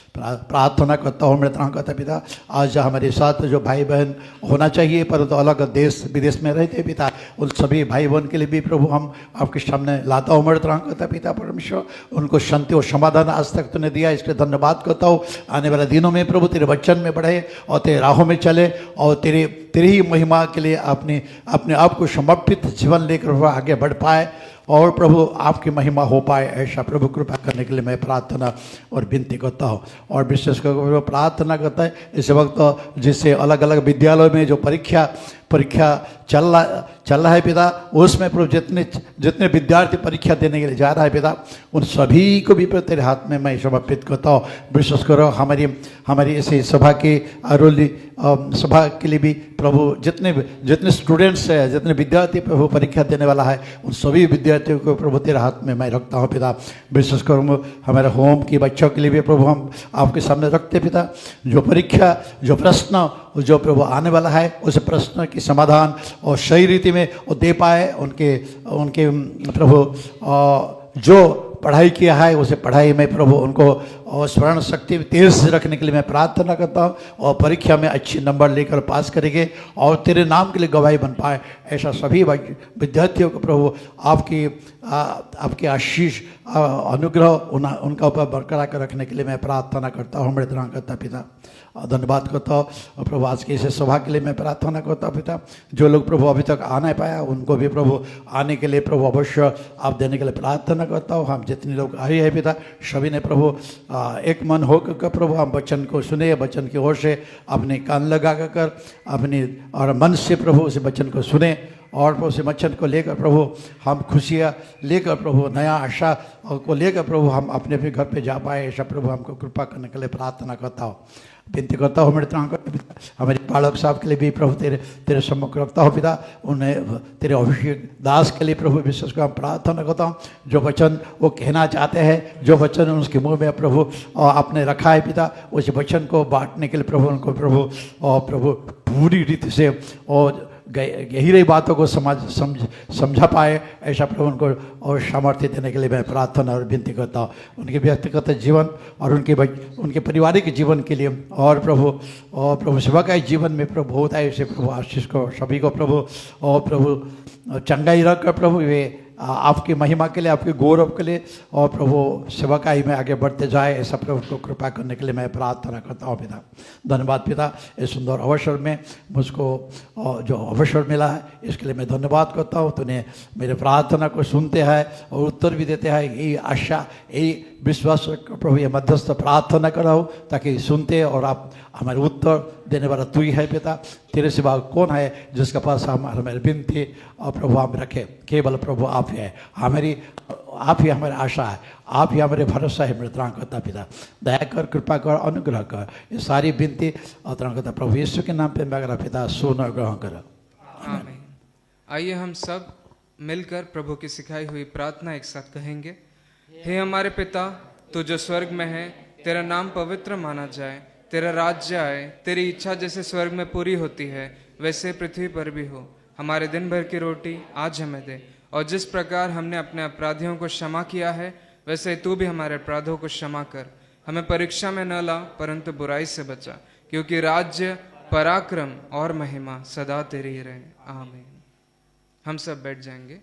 प्रार्थना करता हूँ मेरे तरह करता पिता, आज हमारे साथ जो भाई बहन होना चाहिए परंतु अलग देश विदेश में रहते पिता, उन सभी भाई बहन के लिए भी प्रभु हम आपके सामने लाता हूँ मेरे तरह करता पिता परमेश्वर। उनको शांति और समाधान आज तक तूने दिया, इसके धन्यवाद करता हूँ। आने वाले दिनों में प्रभु तेरे वचन में बढ़े और तेरे राहों में चले, और तेरी ही महिमा के लिए अपने आप को समर्पित जीवन लेकर वह आगे बढ़ पाए, और प्रभु आपकी महिमा हो पाए, ऐसा प्रभु कृपा करने के लिए मैं प्रार्थना और विनती करता हूँ। और विशेष करके प्रार्थना करता है इस वक्त जिससे अलग अलग विद्यालयों में जो परीक्षा चल रहा है पिता, उसमें प्रभु जितने विद्यार्थी परीक्षा देने के लिए जा रहा है पिता, उन सभी को भी तेरे हाथ में मैं समर्पित करता हूँ। विश्वास करो हमारी इसी सभा की अरोली सभा के लिए भी प्रभु जितने स्टूडेंट्स है, जितने विद्यार्थी प्रभु परीक्षा देने वाला है, उन सभी विद्यार्थियों को प्रभु तेरे हाथ में मैं रखता हूँ पिता। विश्वास करो हमारे होम की बच्चों के लिए भी प्रभु हम आपके सामने रखते पिता, जो परीक्षा, जो प्रश्न जो प्रभु आने वाला है, उस प्रश्न की समाधान और सही रीति में वो दे पाए, उनके प्रभु जो पढ़ाई किया है उसे पढ़ाई में प्रभु उनको और स्मरण शक्ति तेज से रखने के लिए मैं प्रार्थना करता हूँ, और परीक्षा में अच्छे नंबर लेकर पास करेंगे और तेरे नाम के लिए गवाही बन पाए, ऐसा सभी विद्यार्थियों को प्रभु आपके आशीष अनुग्रह उनका ऊपर बरकरार कर रखने के लिए मैं प्रार्थना करता हूँ। हमारे तरह करता पिता धन्यवाद करता हूँ, और प्रभु आज की इस सभा के लिए मैं प्रार्थना करता हूँ पिता, जो लोग प्रभु अभी तक आ नहीं पाया उनको भी प्रभु आने के लिए प्रभु अवश्य आप देने के लिए प्रार्थना करता हूँ। हम जितने लोग आए हैं पिता सभी ने प्रभु एक मन होकर प्रभु हम वचन को सुने, वचन की ओर से अपने कान लगा कर अपने और मन से प्रभु उस वचन को सुने, और उस वचन को लेकर प्रभु हम खुशियाँ लेकर प्रभु नया आशा को लेकर प्रभु हम अपने अपने घर पे जा पाए, ऐसा प्रभु हमको कृपा करने के लिए प्रार्थना करता हूँ, विनती करता हूँ। मेरे तरह पिता हमारे बालक साहब के लिए भी प्रभु तेरे सम्मुख रखता हूँ पिता, उन्हें तेरे अभिषेक दास के लिए प्रभु विशेष कर प्रार्थना करता हूँ, जो वचन वो कहना चाहते हैं, जो वचन उसके मुंह में प्रभु आपने रखा है पिता, उस वचन को बांटने के लिए प्रभु उनको प्रभु पूरी रीति से और गहरी बातों को समझा पाए, ऐसा प्रभु उनको और सामर्थ्य देने के लिए मैं प्रार्थना और विनती करता हूँ। उनके व्यक्तिगत जीवन और उनके पारिवारिक जीवन के लिए और प्रभु सेवा का जीवन में प्रभु होता है, इसे प्रभु आशीष को सभी को प्रभु और प्रभु चंगाई रखकर प्रभु वे आपकी महिमा के लिए, आपके गौरव के लिए और प्रभु सेवकाई में आगे बढ़ते जाए, ऐसा प्रभु को कृपा करने के लिए मैं प्रार्थना करता हूँ पिता। धन्यवाद पिता, इस सुंदर अवसर में मुझको जो अवसर मिला है इसके लिए मैं धन्यवाद करता हूँ। तूने मेरे प्रार्थना को सुनते हैं और उत्तर भी देते हैं, यही आशा यही विश्वास प्रभु ये मध्यस्थ प्रार्थना कर रहा हूँ ताकि सुनते और आप हमारे उत्तर देने वाला तू ही है पिता, तेरे सिवा कौन है जिसके पास हमारी विनती और प्रभु हम रखे, केवल प्रभु आप ही है, आप ही हमारी आशा है, आप ही हमारे भरोसा है। मेरे त्राण करता पिता दया कर, कृपा कर, अनुग्रह कर, ये सारी विनती और त्राण करता प्रभु यीशु के नाम पे मैं पिता सुन और ग्रहण कर। आमीन। आइए हम सब मिलकर प्रभु की सिखाई हुई प्रार्थना एक साथ कहेंगे। हे हमारे पिता, तू जो स्वर्ग में है, तेरा नाम पवित्र माना जाए, तेरा राज्य आए, तेरी इच्छा जैसे स्वर्ग में पूरी होती है वैसे पृथ्वी पर भी हो। हमारे दिन भर की रोटी आज हमें दे, और जिस प्रकार हमने अपने अपराधियों को क्षमा किया है वैसे तू भी हमारे अपराधों को क्षमा कर। हमें परीक्षा में न ला परंतु बुराई से बचा, क्योंकि राज्य, पराक्रम और महिमा सदा तेरी रहे। आमीन। हम सब बैठ जाएंगे।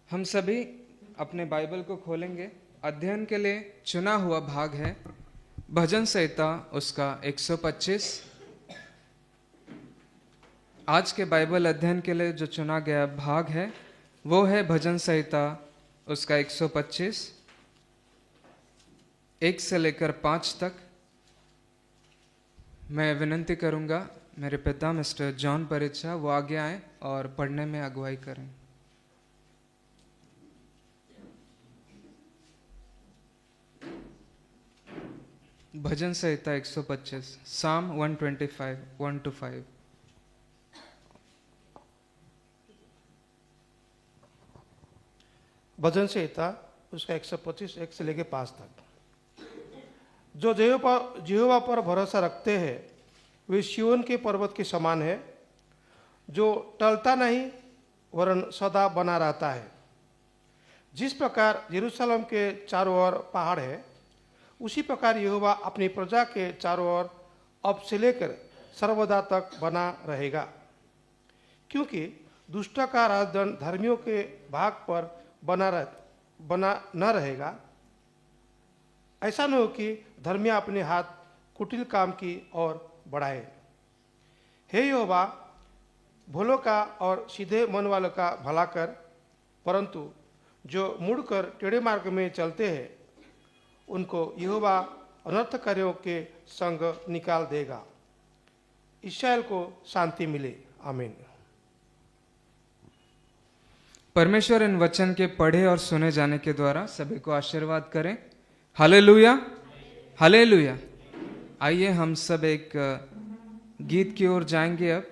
हम सभी अपने बाइबल को खोलेंगे। अध्ययन के लिए चुना हुआ भाग है भजन संहिता उसका 125। आज के बाइबल अध्ययन के लिए जो चुना गया भाग है वो है भजन संहिता उसका 125, 1 से लेकर 5 तक। मैं विनती करूंगा मेरे पिता मिस्टर जॉन परिचा वो आगे आए और पढ़ने में अगुवाई करें। भजन संहिता 125, साम 125, 1-5। भजन संहिता उसका 125, 1 से लेकर 5 तक। जो यहोवा पर भरोसा रखते हैं वे सिय्योन के पर्वत के समान है, जो टलता नहीं वरन सदा बना रहता है। जिस प्रकार यरूशलेम के चारों ओर पहाड़ है, उसी प्रकार यहोवा अपनी प्रजा के चारों ओर अब से लेकर सर्वदा तक बना रहेगा। क्योंकि दुष्ट का राजदंड धर्मियों के भाग पर बना न रहेगा। ऐसा न हो कि धर्मी अपने हाथ कुटिल काम की ओर बढ़ाए। हे यहोवा, भोलों का और सीधे मन वालों का भला कर, परंतु जो मुड़कर टेढ़े मार्ग में चलते हैं उनको यहोवा अनर्थकारियों के संग निकाल देगा। इस्राएल को शांति मिले। आमीन। परमेश्वर इन वचन के पढ़े और सुने जाने के द्वारा सभी को आशीर्वाद करें। Hallelujah, hallelujah. आइए हम सब एक गीत की ओर जाएंगे। अब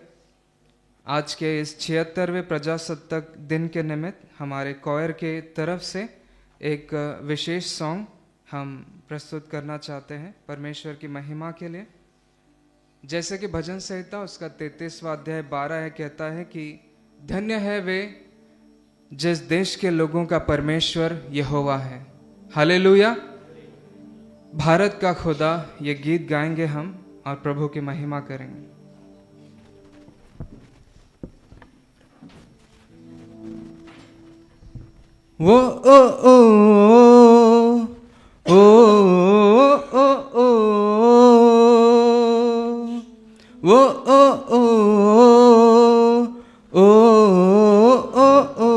आज के इस 76वें प्रजासत्ताक दिन के निमित्त हमारे कॉयर के तरफ से एक विशेष सॉन्ग हम प्रस्तुत करना चाहते हैं परमेश्वर की महिमा के लिए। जैसे कि भजन संहिता उसका 33वां अध्याय 12 है, कहता है कि धन्य है वे जिस देश के लोगों का परमेश्वर यहोवा है। हालेलुया। भारत का खुदा, ये गीत गाएंगे हम और प्रभु की महिमा करेंगे। वो ओ ओ ओ ओ ओ वो ओ ओ ओ ओ ओ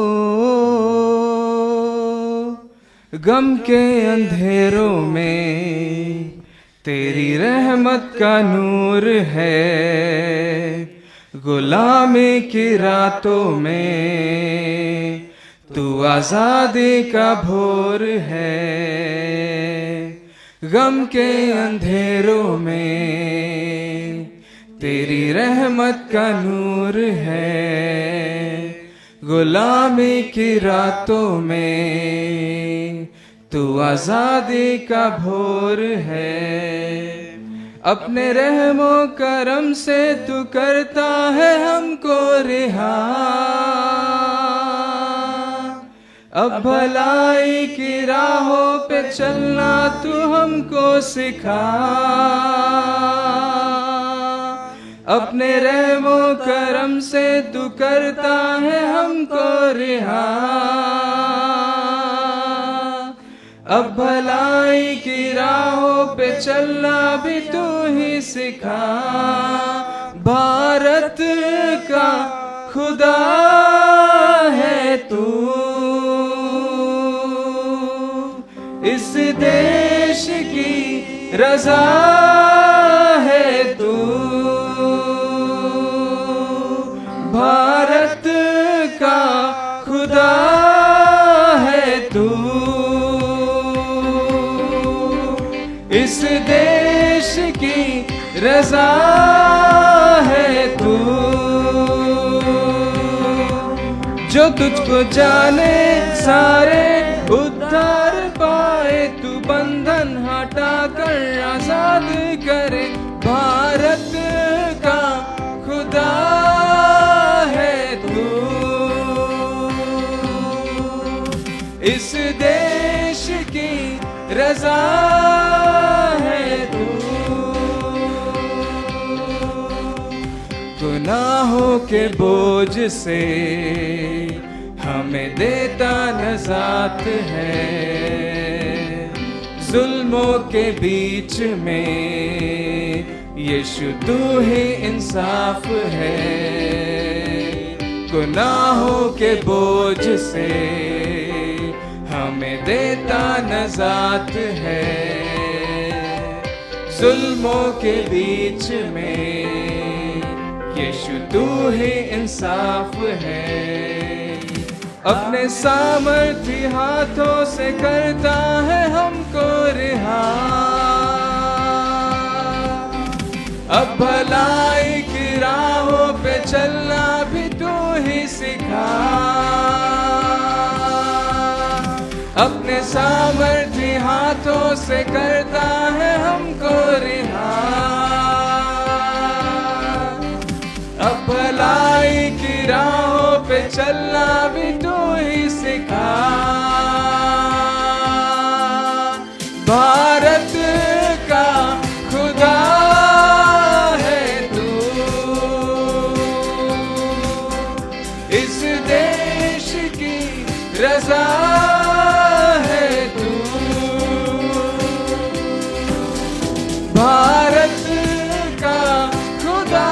गम के अंधेरों में तेरी रहमत का नूर है, गुलामी की रातों में तू आजादी का भोर है। गम के अंधेरों में तेरी रहमत का नूर है, गुलामी की रातों में तू आजादी का भोर है। अपने रहमो करम से तू करता है हमको रिहा, अब भलाई की राहों पे चलना तू हमको सिखा। अपने रहमो करम से तू करता है हमको रिहा, अब भलाई की राहों पे चलना भी तू ही सिखा। भारत का खुदा है तू, इस देश की रजा है तू। भारत का खुदा है तू, इस देश की रजा है तू। जो तुझको जाने सारे उद्धार पाए, तू बंधन हटा कर आजाद करे। भारत का खुदा है तू, इस देश की रजा है तू। गुनाहों के बोझ से हमें देता नजात है, जुल्मों के बीच में यीशु तू ही इंसाफ है। गुनाहों के बोझ से हमें देता नजात है, जुल्मों के बीच में यीशु तू ही इंसाफ है। अपने सामर्थी हाथों से करता है हमको रिहा, अब भलाई की राहों पे चलना भी तू ही सिखा। अपने सामर्थी हाथों से करता है हमको रिहा, अब भलाई की राहों पे चलना भी तू ही सिखा। भारत का खुदा है तू, इस देश की रजा है तू। भारत का खुदा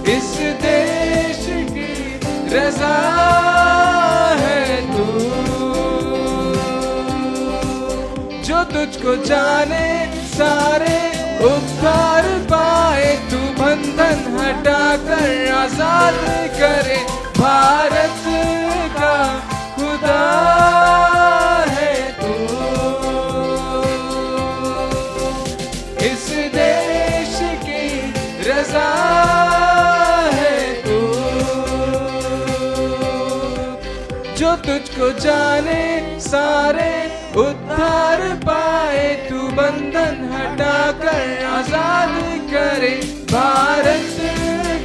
इस देश की रजा है तू। जो तुझको जाने सारे उद्धार पाए, तू बंधन हटा कर आजाद करे। भारत का खुदा है तू, इस देश की रजा जो तुझको को जाने सारे उद्धार पाए, तू बंधन हटाकर आजाद करे। भारत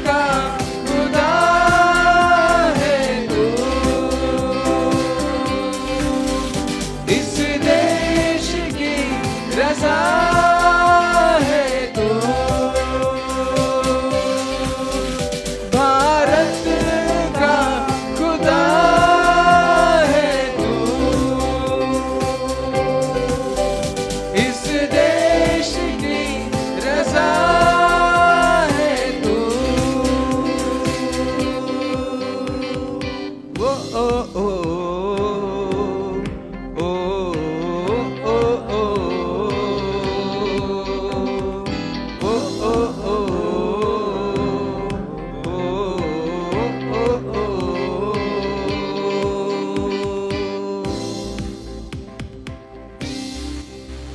का खुदा है तू, इस देश की रजा है तू। भारत का खुदा है तू, इस देश की रजा है तू। वो ओ ओ ओ ओ ओ ओ ओ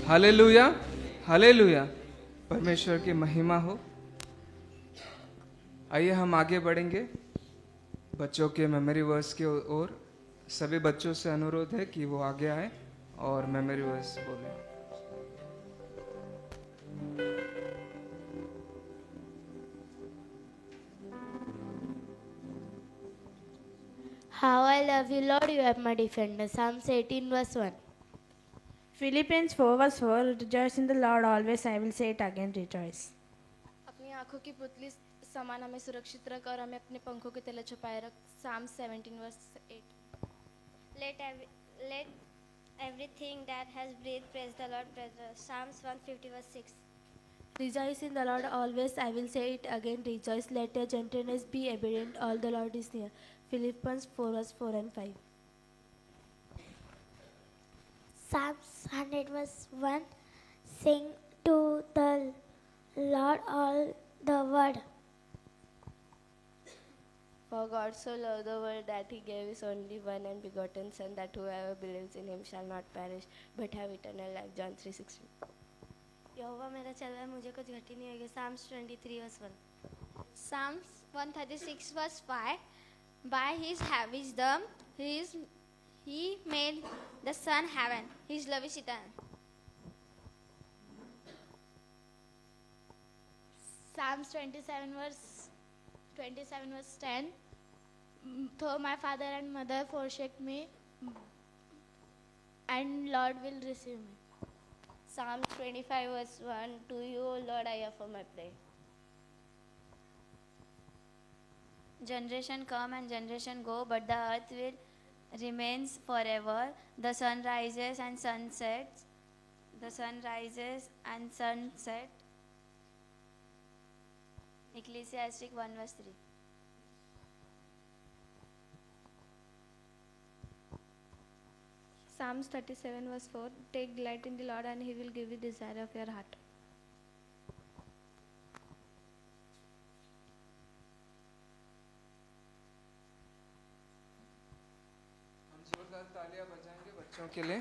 हालेलुया, हालेलुया, परमेश्वर की महिमा हो। आइए हम आगे बढ़ेंगे बच्चों के मेमोरी वर्स की ओर। सभी बच्चों से अनुरोध है कि वो आगे आए और मेमोरी वर्स बोलें। How I love you, Lord, you are my defender. Psalms 18, verse 1. Philippians 4 verse 4, rejoice in the Lord always, I will say it again, rejoice. अपनी आंखों की पुतली समान हमें सुरक्षित रख और हमें अपने पंखों के तले छुपाए रख। Psalms 17 verse 8. Let everything that has breathed praise the Lord. Psalms 150 verse 6. Rejoice in the Lord always, I will say it again, rejoice. Let your gentleness be evident, all the Lord is near. Philippians 4 verse 4 and 5. Psalms 100 verse 1. Sing to the Lord all the world. For God so loved the world that he gave his only one and begotten Son, that whoever believes in him shall not perish but have eternal life. John 3:16. यहोवा मेरा चल रहा है, मुझे कुछ घटी नहीं होगी. Psalms 23 verse 1. Psalms 136 verse 5. By his wisdom he made the sun heaven. His love is eternal. Psalms 27 verse 10. Though my father and mother forsake me, and Lord will receive me. Psalms 25 verse 1. To you, O Lord, I offer my prayer. Generation come and generation go, but the earth will remains forever. The sun rises and sun sets. The sun rises and sun set. Ecclesiastic 1 verse 3. Psalms 37 verse 4. Take delight in the Lord and he will give you desire of your heart. हम जोरदार तालियां बजाएंगे बच्चों के लिए।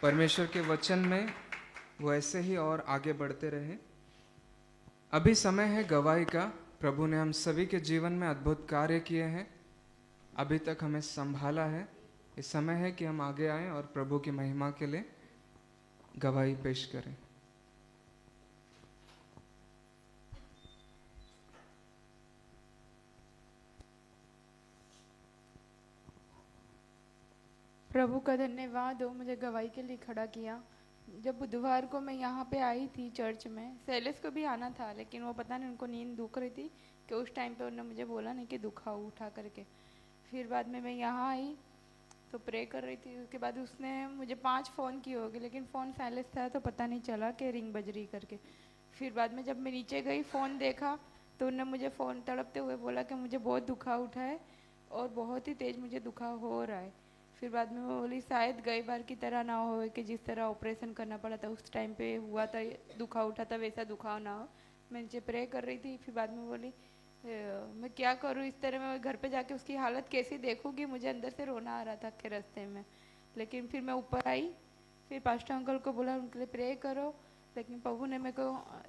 परमेश्वर के वचन में वो ऐसे ही और आगे बढ़ते रहे। अभी समय है गवाही का। प्रभु ने हम सभी के जीवन में अद्भुत कार्य किए हैं, अभी तक हमें संभाला है। इस समय है कि हम आगे आएं और प्रभु की महिमा के लिए गवाही पेश करें। प्रभु का धन्यवाद हो, मुझे गवाही के लिए खड़ा किया। जब बुधवार को मैं यहाँ पे आई थी चर्च में, सेलेस को भी आना था, लेकिन वो पता नहीं उनको नींद दुख रही थी कि उस टाइम पे उन्होंने मुझे बोला नहीं कि दुखाओ उठा करके। फिर बाद में मैं यहाँ आई तो प्रे कर रही थी। उसके बाद उसने मुझे 5 फ़ोन किए होंगे, लेकिन फ़ोन साइलेंस था तो पता नहीं चला कि रिंग बज रही करके। फिर बाद में जब मैं नीचे गई फ़ोन देखा तो उन्होंने मुझे फ़ोन तड़पते हुए बोला कि मुझे बहुत दुखा उठा है और बहुत ही तेज़ मुझे दुखा हो रहा है। फिर बाद में वो बोली शायद गई बार की तरह ना हो कि जिस तरह ऑपरेशन करना पड़ा था उस टाइम पे हुआ था, दुखा उठा था, वैसा दुखाव ना हो। मैं नीचे प्रे कर रही थी। फिर बाद में बोली मैं क्या करूँ, इस तरह मैं घर पे जाके उसकी हालत कैसी देखूँगी। मुझे अंदर से रोना आ रहा था के रास्ते में। लेकिन फिर मैं ऊपर आई, फिर पास्टर अंकल को बोला उनके लिए प्रे करो, लेकिन प्रभु ने मेरे को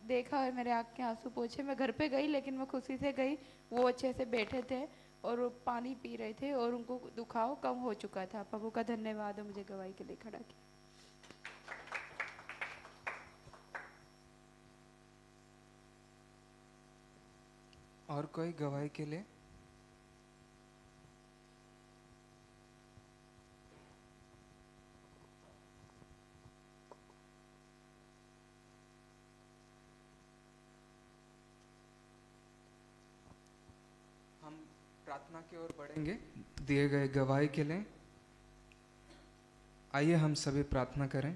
देखा और मेरे आँख के आंसू पोंछे। मैं घर पे गई, लेकिन मैं खुशी से गई। वो अच्छे से बैठे थे और वो पानी पी रहे थे और उनको दुखाव कम हो चुका था। प्रभु का धन्यवाद है, मुझे गवाही के लिए खड़ा किया। और कोई गवाही के लिए? हम प्रार्थना की ओर बढ़ेंगे दिए गए गवाही के लिए। आइए हम सभी प्रार्थना करें।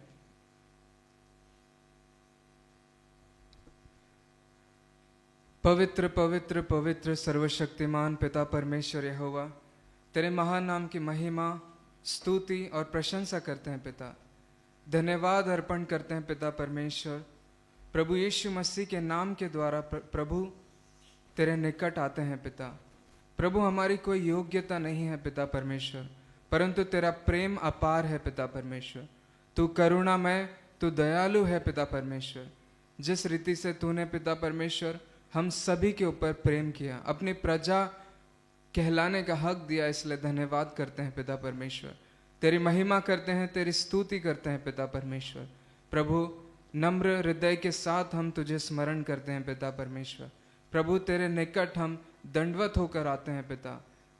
पवित्र पवित्र पवित्र सर्वशक्तिमान पिता परमेश्वर यहोवा, तेरे महान नाम की महिमा, स्तुति और प्रशंसा करते हैं पिता। धन्यवाद अर्पण करते हैं पिता परमेश्वर। प्रभु यीशु मसीह के नाम के द्वारा प्रभु तेरे निकट आते हैं पिता। प्रभु हमारी कोई योग्यता नहीं है पिता परमेश्वर, परंतु तेरा प्रेम अपार है पिता परमेश्वर। तू करुणामय, तू दयालु है पिता परमेश्वर। जिस रीति से तूने पिता परमेश्वर हम सभी के ऊपर प्रेम किया, अपनी प्रजा कहलाने का हक दिया, इसलिए धन्यवाद करते हैं पिता परमेश्वर। तेरी महिमा करते हैं, तेरी स्तुति करते हैं पिता परमेश्वर। प्रभु नम्र हृदय के साथ हम तुझे स्मरण करते हैं पिता परमेश्वर। प्रभु तेरे निकट हम दंडवत होकर आते हैं पिता।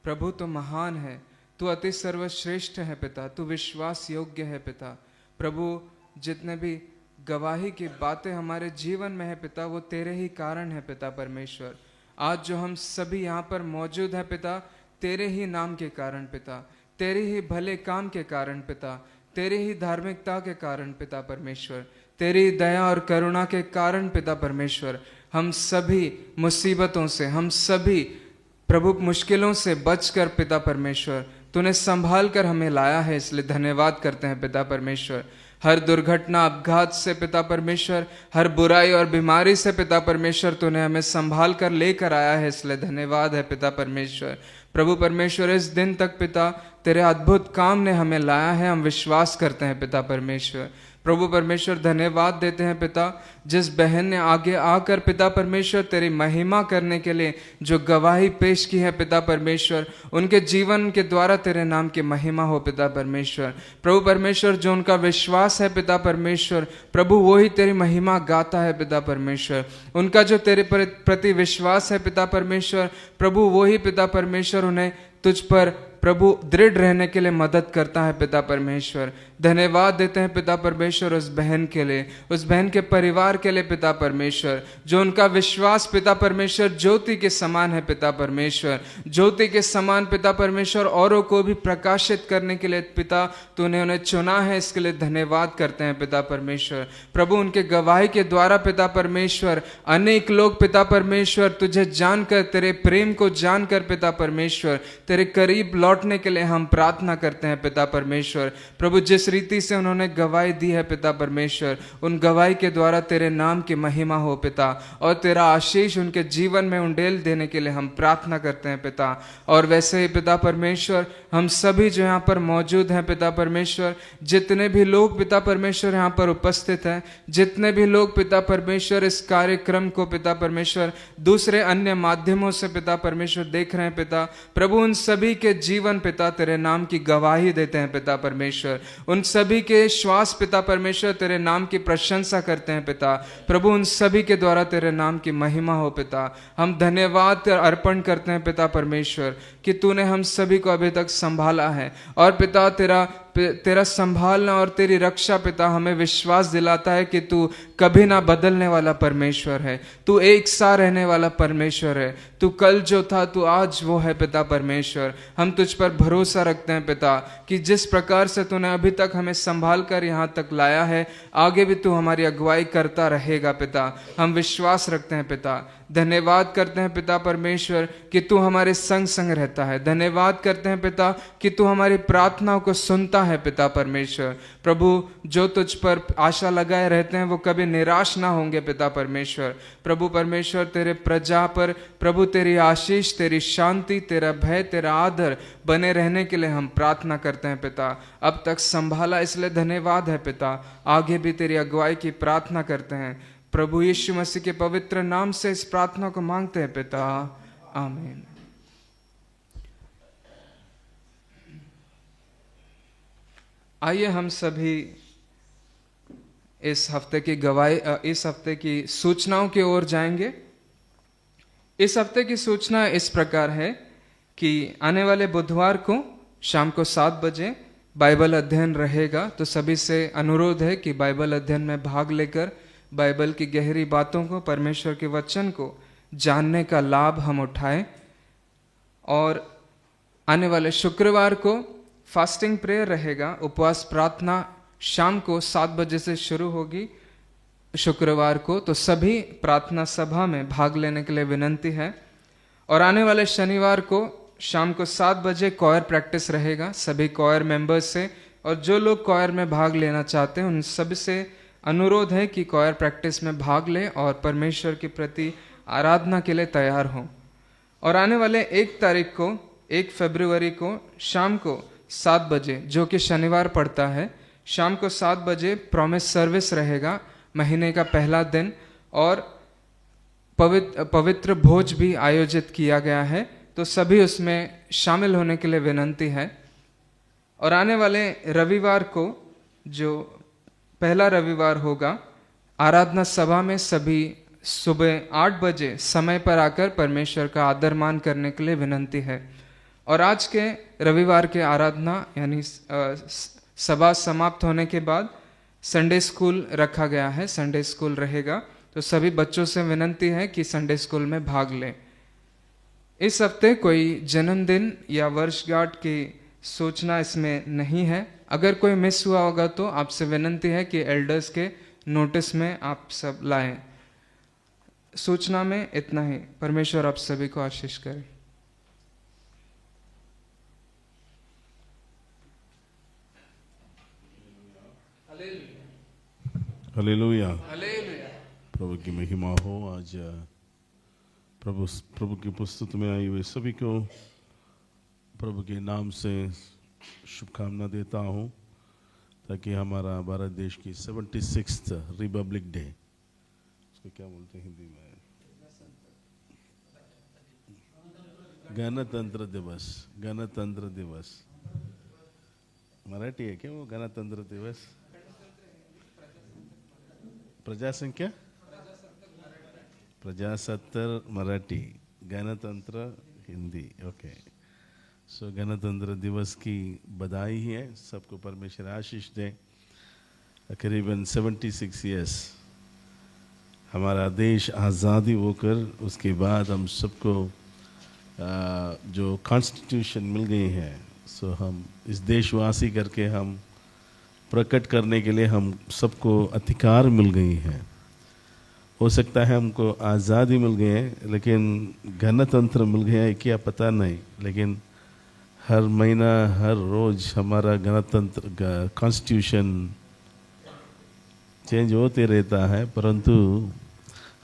प्रभु तू महान है, तू अति सर्वश्रेष्ठ है पिता, तू विश्वास योग्य है पिता। प्रभु जितने भी गवाही की बातें हमारे जीवन में है पिता, वो तेरे ही कारण है पिता परमेश्वर। आज जो हम सभी यहाँ पर मौजूद है पिता, तेरे ही नाम के कारण पिता, तेरे ही भले काम के कारण पिता, तेरे ही धार्मिकता के कारण पिता परमेश्वर, तेरी दया और करुणा के कारण पिता परमेश्वर, हम सभी मुसीबतों से, हम सभी प्रभु मुश्किलों से बचकर पिता परमेश्वर तूने संभाल कर हमें लाया है, इसलिए धन्यवाद करते हैं पिता परमेश्वर। हर दुर्घटना, अपघात से पिता परमेश्वर, हर बुराई और बीमारी से पिता परमेश्वर तूने हमें संभाल कर लेकर आया है, इसलिए धन्यवाद है पिता परमेश्वर। प्रभु परमेश्वर इस दिन तक पिता तेरे अद्भुत काम ने हमें लाया है, हम विश्वास करते हैं पिता परमेश्वर। प्रभु परमेश्वर धन्यवाद देते हैं पिता, जिस बहन ने आगे आकर पिता परमेश्वर तेरी महिमा करने के लिए जो गवाही पेश की है पिता परमेश्वर, उनके जीवन के द्वारा तेरे नाम की महिमा हो पिता परमेश्वर। प्रभु परमेश्वर जो उनका विश्वास है पिता परमेश्वर, प्रभु वो ही तेरी महिमा गाता है पिता परमेश्वर। उनका जो तेरे प्रति विश्वास है पिता परमेश्वर, प्रभु वो ही पिता परमेश्वर उन्हें तुझ पर प्रभु दृढ़ रहने के लिए मदद करता है पिता परमेश्वर। धन्यवाद देते हैं पिता परमेश्वर उस बहन के लिए, उस बहन के परिवार के लिए पिता परमेश्वर, जो उनका विश्वास पिता परमेश्वर ज्योति के समान है पिता परमेश्वर, ज्योति के समान पिता परमेश्वर औरों को भी प्रकाशित करने के लिए पिता तूने उन्हें चुना है, इसके लिए धन्यवाद करते हैं पिता परमेश्वर। प्रभु उनके गवाही के द्वारा पिता परमेश्वर अनेक लोग पिता परमेश्वर तुझे जानकर, तेरे प्रेम को जानकर पिता परमेश्वर तेरे करीब लौटने के लिए हम प्रार्थना करते हैं पिता परमेश्वर। प्रभु जिस रीति से उन्होंने गवाही दी है पिता परमेश्वर, उन गवाही के द्वारा तेरे नाम की महिमा हो पिता, और तेरा आशीष उनके जीवन में उंडेल देने के लिए हम प्रार्थना करते हैं पिता। और वैसे ही पिता परमेश्वर हम सभी जो यहाँ पर मौजूद हैं पिता परमेश्वर, जितने भी लोग पिता परमेश्वर यहाँ पर उपस्थित हैं, जितने भी लोग पिता परमेश्वर इस कार्यक्रम को पिता परमेश्वर दूसरे अन्य माध्यमों से पिता परमेश्वर देख रहे हैं पिता, प्रभु उन सभी के जीवन पिता तेरे नाम की गवाही देते हैं पिता परमेश्वर। उन सभी के श्वास पिता परमेश्वर तेरे नाम की प्रशंसा करते हैं पिता। प्रभु उन सभी के द्वारा तेरे नाम की महिमा हो पिता। हम धन्यवाद अर्पण करते हैं पिता परमेश्वर कि तूने हम सभी को अभी तक संभाला है, और पिता तेरा संभालना और तेरी रक्षा पिता हमें विश्वास दिलाता है कि तू कभी ना बदलने वाला परमेश्वर है, तू एक सा रहने वाला परमेश्वर है। तू कल जो था तू आज वो है पिता परमेश्वर। हम तुझ पर भरोसा रखते हैं पिता कि जिस प्रकार से तूने अभी तक हमें संभाल कर यहाँ तक लाया है, आगे भी तू हमारी अगुवाई करता रहेगा पिता। हम विश्वास रखते हैं पिता। धन्यवाद करते हैं पिता परमेश्वर कि तू हमारे संग संग रहता है। धन्यवाद करते हैं पिता कि तू हमारी प्रार्थनाओं को सुनता है पिता परमेश्वर। प्रभु जो तुझ पर आशा लगाए रहते हैं वो कभी निराश ना होंगे पिता परमेश्वर। प्रभु परमेश्वर तेरे प्रजा पर प्रभु तेरी आशीष, तेरी शांति, तेरा भय, तेरा आदर बने रहने के लिए हम प्रार्थना करते हैं पिता। अब तक संभाला इसलिए धन्यवाद है पिता। आगे भी तेरी अगुवाई की प्रार्थना करते हैं। प्रभु यीशु मसीह के पवित्र नाम से इस प्रार्थना को मांगते हैं पिता, आमीन। आइए हम सभी इस हफ्ते की सूचनाओं की ओर जाएंगे। इस हफ्ते की सूचना इस प्रकार है कि आने वाले बुधवार को शाम को 7 बजे बाइबल अध्ययन रहेगा। तो सभी से अनुरोध है कि बाइबल अध्ययन में भाग लेकर बाइबल की गहरी बातों को, परमेश्वर के वचन को जानने का लाभ हम उठाएं। और आने वाले शुक्रवार को फास्टिंग प्रेयर रहेगा, उपवास प्रार्थना शाम को 7 बजे से शुरू होगी शुक्रवार को। तो सभी प्रार्थना सभा में भाग लेने के लिए विनंती है। और आने वाले शनिवार को शाम को 7 बजे कॉयर प्रैक्टिस रहेगा सभी कॉयर मेंबर्स से। और जो लोग कॉयर में भाग लेना चाहते हैं उन सब से अनुरोध है कि कॉयर प्रैक्टिस में भाग लें और परमेश्वर के प्रति आराधना के लिए तैयार हों। और आने वाले 1 फरवरी को शाम को 7 बजे, जो कि शनिवार पड़ता है, शाम को 7 बजे प्रॉमिस सर्विस रहेगा, महीने का पहला दिन। और पवित्र भोज भी आयोजित किया गया है, तो सभी उसमें शामिल होने के लिए विनंती है। और आने वाले रविवार को, जो पहला रविवार होगा, आराधना सभा में सभी सुबह 8 बजे समय पर आकर परमेश्वर का आदर मान करने के लिए विनंती है। और आज के रविवार के आराधना यानी सभा समाप्त होने के बाद संडे स्कूल रखा गया है, संडे स्कूल रहेगा। तो सभी बच्चों से विनंती है कि संडे स्कूल में भाग लें। इस हफ्ते कोई जन्मदिन या वर्षगांठ की सूचना इसमें नहीं है। अगर कोई मिस हुआ होगा तो आपसे विनंती है कि एल्डर्स के नोटिस में आप सब लाएं। सूचना में इतना ही। परमेश्वर आप सभी को आशीष करे। हालेलुया। हालेलुया। प्रभु की महिमा हो। आज प्रभु की पुस्तक में आई हुए सभी को प्रभु के नाम से शुभकामना देता हूँ, ताकि हमारा भारत देश की 76th रिपब्लिक डे, उसको क्या बोलते हैं हिंदी में, गणतंत्र दिवस, गणतंत्र दिवस मराठी है क्या वो? गणतंत्र दिवस प्रजासंख्या, प्रजासत्तर मराठी, गणतंत्र हिंदी। ओके, सो गणतंत्र दिवस की बधाई है सबको। परमेश्वर आशीष दे। करीबन 76 ईयर्स हमारा देश आज़ादी होकर उसके बाद हम सबको जो कॉन्स्टिट्यूशन मिल गई है, सो हम इस देशवासी करके हम प्रकट करने के लिए हम सबको अधिकार मिल गई है। हो सकता है हमको आज़ादी मिल गई है, लेकिन गणतंत्र मिल गया है क्या पता नहीं। लेकिन हर महीना, हर रोज़ हमारा गणतंत्र कॉन्स्टिट्यूशन चेंज होते रहता है, परंतु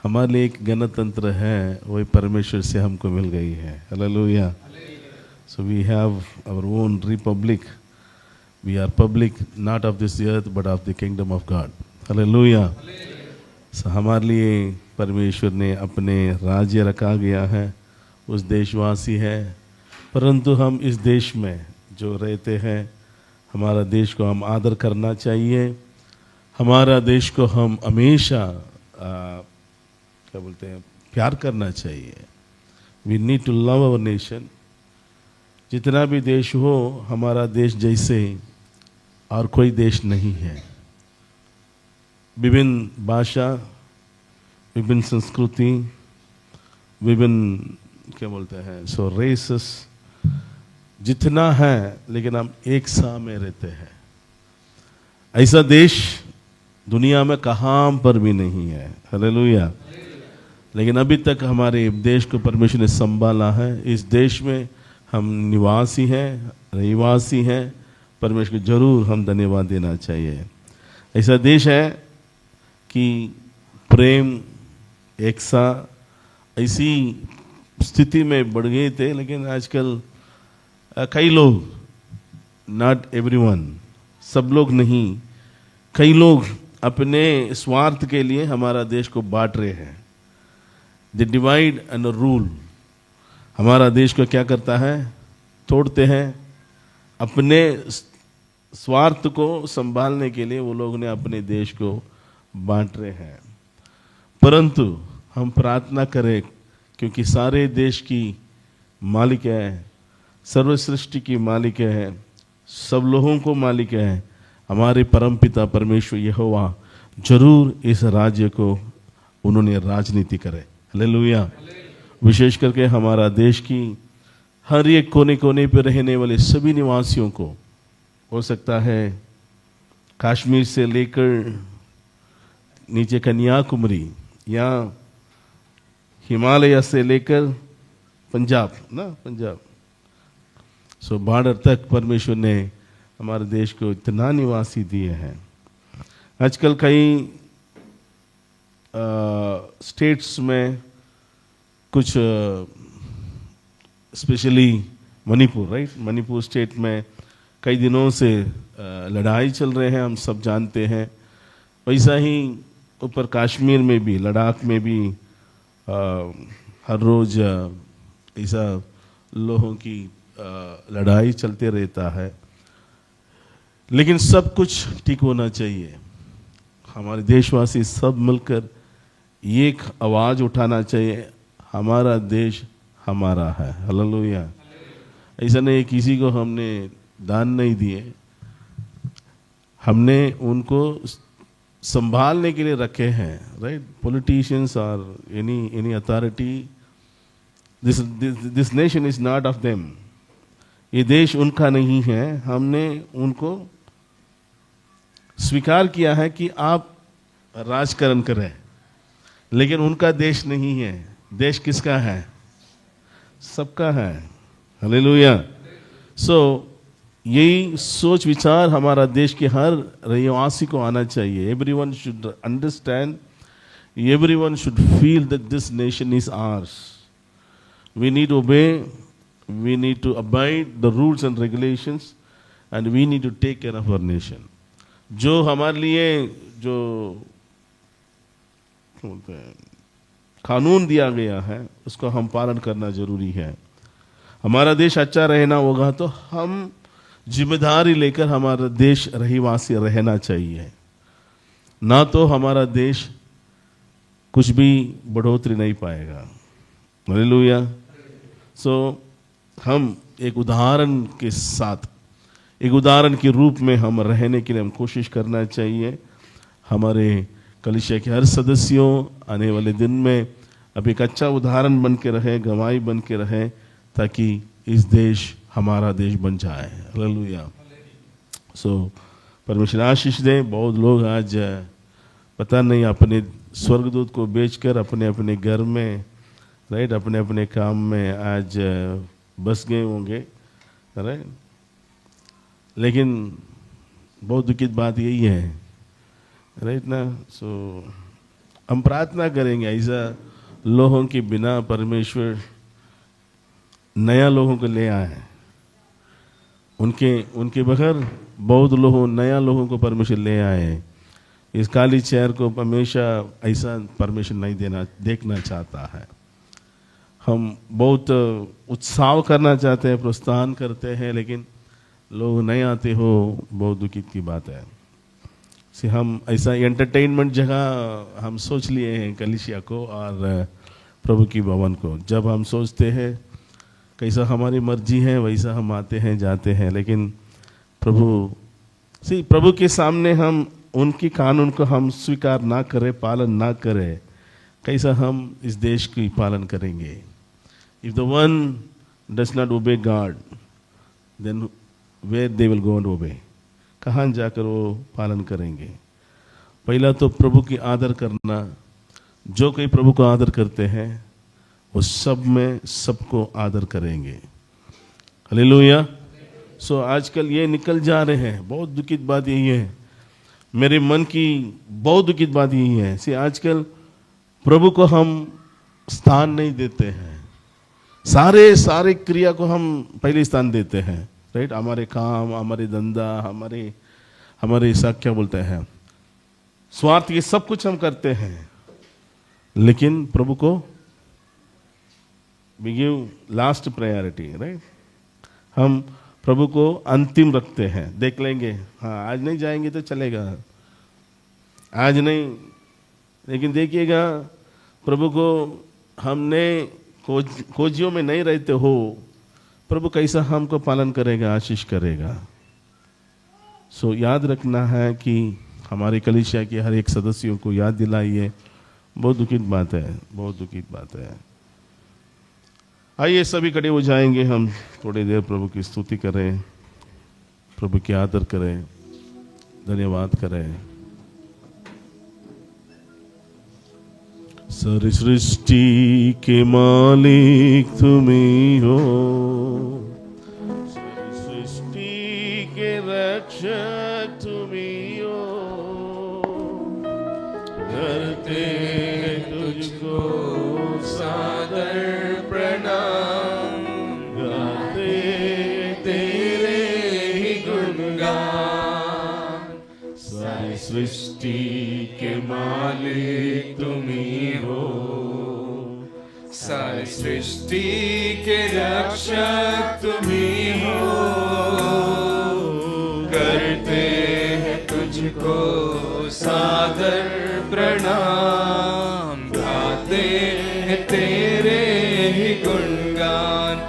हमारे लिए एक गणतंत्र है, वही परमेश्वर से हमको मिल गई है। Hallelujah. So we have our own republic. We are public, not of this earth, but of the kingdom of God. Hallelujah. So हमारे लिए परमेश्वर ने अपने राज्य रखा गया है, उस देशवासी है। परंतु हम इस देश में जो रहते हैं, हमारा देश को हम आदर करना चाहिए। हमारा देश को हम हमेशा क्या बोलते हैं, प्यार करना चाहिए। We need to love our nation. जितना भी देश हो, हमारा देश जैसे और कोई देश नहीं है। विभिन्न भाषा, विभिन्न संस्कृति, विभिन्न क्या बोलते हैं, सो रेसेस जितना है, लेकिन हम एक साथ में रहते हैं। ऐसा देश दुनिया में कहाँ पर भी नहीं है। हालेलुया। लेकिन अभी तक हमारे देश को परमेश्वर ने संभाला है। इस देश में हम निवासी हैं, रहिवासी हैं। परमेश्वर को जरूर हम धन्यवाद देना चाहिए। ऐसा देश है कि प्रेम, एकसा ऐसी स्थिति में बढ़ गए थे, लेकिन आजकल कई लोग, नॉट एवरीवन, सब लोग नहीं, कई लोग अपने स्वार्थ के लिए हमारा देश को बांट रहे हैं। They divide and rule. हमारा देश को क्या करता है, तोड़ते हैं, अपने स्वार्थ को संभालने के लिए वो लोग ने अपने देश को बांट रहे हैं। परंतु हम प्रार्थना करें, क्योंकि सारे देश की मालिक है, सर्व सृष्टि की मालिक है, सब लोगों को मालिक है, हमारे परमपिता परमेश्वर यहोवा जरूर इस राज्य को उन्होंने राजनीति करे। हालेलुया। विशेष करके हमारा देश की हर एक कोने कोने पे रहने वाले सभी निवासियों को, हो सकता है कश्मीर से लेकर नीचे कन्याकुमारी या हिमालय से लेकर पंजाब सो बॉर्डर तक परमेश्वर ने हमारे देश को इतना निवासी दिए हैं। आजकल कई स्टेट्स में कुछ specially Manipur, right, Manipur state में कई दिनों से लड़ाई चल रहे हैं, हम सब जानते हैं। वैसा ही ऊपर कश्मीर में भी, लद्दाख में भी हर रोज ऐसा लोगों की लड़ाई चलते रहता है। लेकिन सब कुछ ठीक होना चाहिए। हमारे देशवासी सब मिलकर एक आवाज उठाना चाहिए, हमारा देश हमारा है। हालेलुया। ऐसा नहीं किसी को हमने दान नहीं दिए, हमने उनको संभालने के लिए रखे हैं, राइट। पॉलिटिशियंस और any authority, this nation is not of them. ये देश उनका नहीं है, हमने उनको स्वीकार किया है कि आप राजकरण करें, लेकिन उनका देश नहीं है। देश किसका है? सबका है। हालेलुया। सो यही सोच विचार हमारा देश के हर रहवासी को आना चाहिए। Everyone should understand, everyone should feel that this nation is ours. We need obey, we need to abide the rules and regulations, and we need to take care of our nation. जो हमारे लिए जो बोलते हैं कानून दिया गया है उसको हम पालन करना जरूरी है। हमारा देश अच्छा रहना होगा तो हम जिम्मेदारी लेकर हमारा देश रहीवासी रहना चाहिए, ना तो हमारा देश कुछ भी बढ़ोतरी नहीं पाएगा। हालेलुया। सो हम एक उदाहरण के साथ, एक उदाहरण के रूप में हम रहने के लिए हम कोशिश करना चाहिए। हमारे कलीसिया के हर सदस्यों आने वाले दिन में अब एक अच्छा उदाहरण बन के रहे, गवाही बन के रहे, ताकि इस देश हमारा देश बन जाए। हालेलुया। सो परमेश्वर आशीष दे। बहुत लोग आज पता नहीं अपने स्वर्गदूत को बेचकर अपने अपने घर में, राइट, अपने अपने काम में आज बस गए होंगे, राइट। लेकिन बहुत दुखित बात यही है, राइट ना। सो हम प्रार्थना करेंगे ऐसा लोगों के बिना परमेश्वर नया लोगों को ले आए। उनके बगैर बहुत लोगों, नया लोगों को परमेश्वर ले आए। इस काली चेयर को हमेशा ऐसा परमेश्वर नहीं देखना चाहता है। हम बहुत उत्साह करना चाहते हैं, प्रोत्साहन करते हैं, लेकिन लोग नहीं आते हो, बहुत दुखित की बात है। से हम ऐसा एंटरटेनमेंट जगह हम सोच लिए हैं कलीसिया को और प्रभु की भवन को। जब हम सोचते हैं कैसा हमारी मर्जी है वैसा हम आते हैं जाते हैं, लेकिन प्रभु के सामने हम उनकी कानून को हम स्वीकार ना करें, पालन ना करें, कैसा हम इस देश की पालन करेंगे? If the one does not obey God, then where they will go and obey? कहाँ जाकर वो पालन करेंगे? पहला तो प्रभु की आदर करना। जो कोई प्रभु को आदर करते हैं वो सब में सबको आदर करेंगे। हालेलुया। सो आजकल ये निकल जा रहे हैं। बहुत दुखित बात यही है, मेरे मन की बहुत दुखित बात यही है। से आजकल प्रभु को हम स्थान नहीं देते हैं। सारे क्रिया को हम पहले स्थान देते हैं, राइट। हमारे काम, हमारे धंधा, हमारे ऐसा क्या बोलते हैं, स्वार्थ, ये सब कुछ हम करते हैं, लेकिन प्रभु को we give last priority, right. हम प्रभु को अंतिम रखते हैं। देख लेंगे, हाँ आज नहीं जाएंगे तो चलेगा, आज नहीं, लेकिन देखिएगा प्रभु को हमने खोजियों में नहीं रहते हो, प्रभु कैसा हमको पालन करेगा, आशीष करेगा। सो याद रखना है कि हमारे कलीसिया के हर एक सदस्यों को याद दिलाइए। बहुत दुखित बात है, बहुत दुखित बात है। आइए सभी खड़े हो जाएंगे, हम थोड़ी देर प्रभु की स्तुति करें, प्रभु की आदर करें, धन्यवाद करें। सारी सृष्टि के मालिक तुम ही हो, सारी सृष्टि के रक्षक तुम ही हो, करते तुझको सादर प्रणाम, गाते तेरे ही गुणगान। सारी सृष्टि के मालिक तुम ही हो, सारी सृष्टि के रक्षक तुम ही हो, करते हैं तुझको सादर प्रणाम, गाते हैं तेरे ही गुणगान।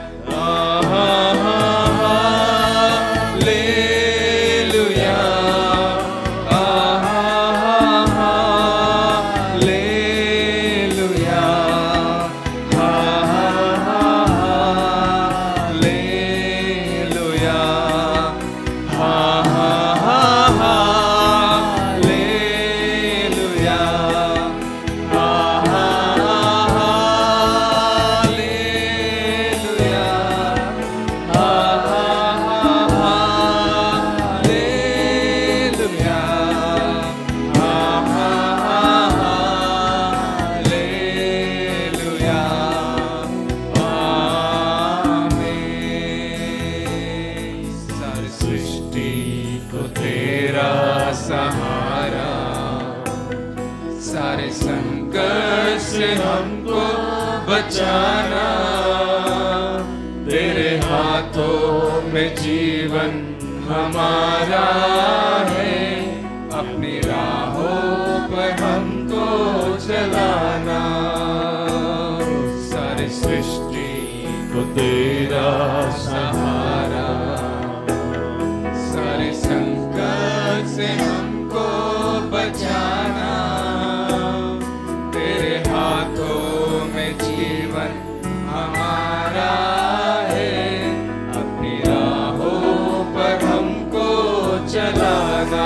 सारे संकट से हमको बचाना, तेरे हाथों में जीवन हमारा है, अपनी राहों पर हमको चलाना। सारी सृष्टि को तेरा सहारा, सारे संकट से हमको बचाना, तेरे हाथों में जीवन हमारा है, अपनी राहों पर हमको चलाना।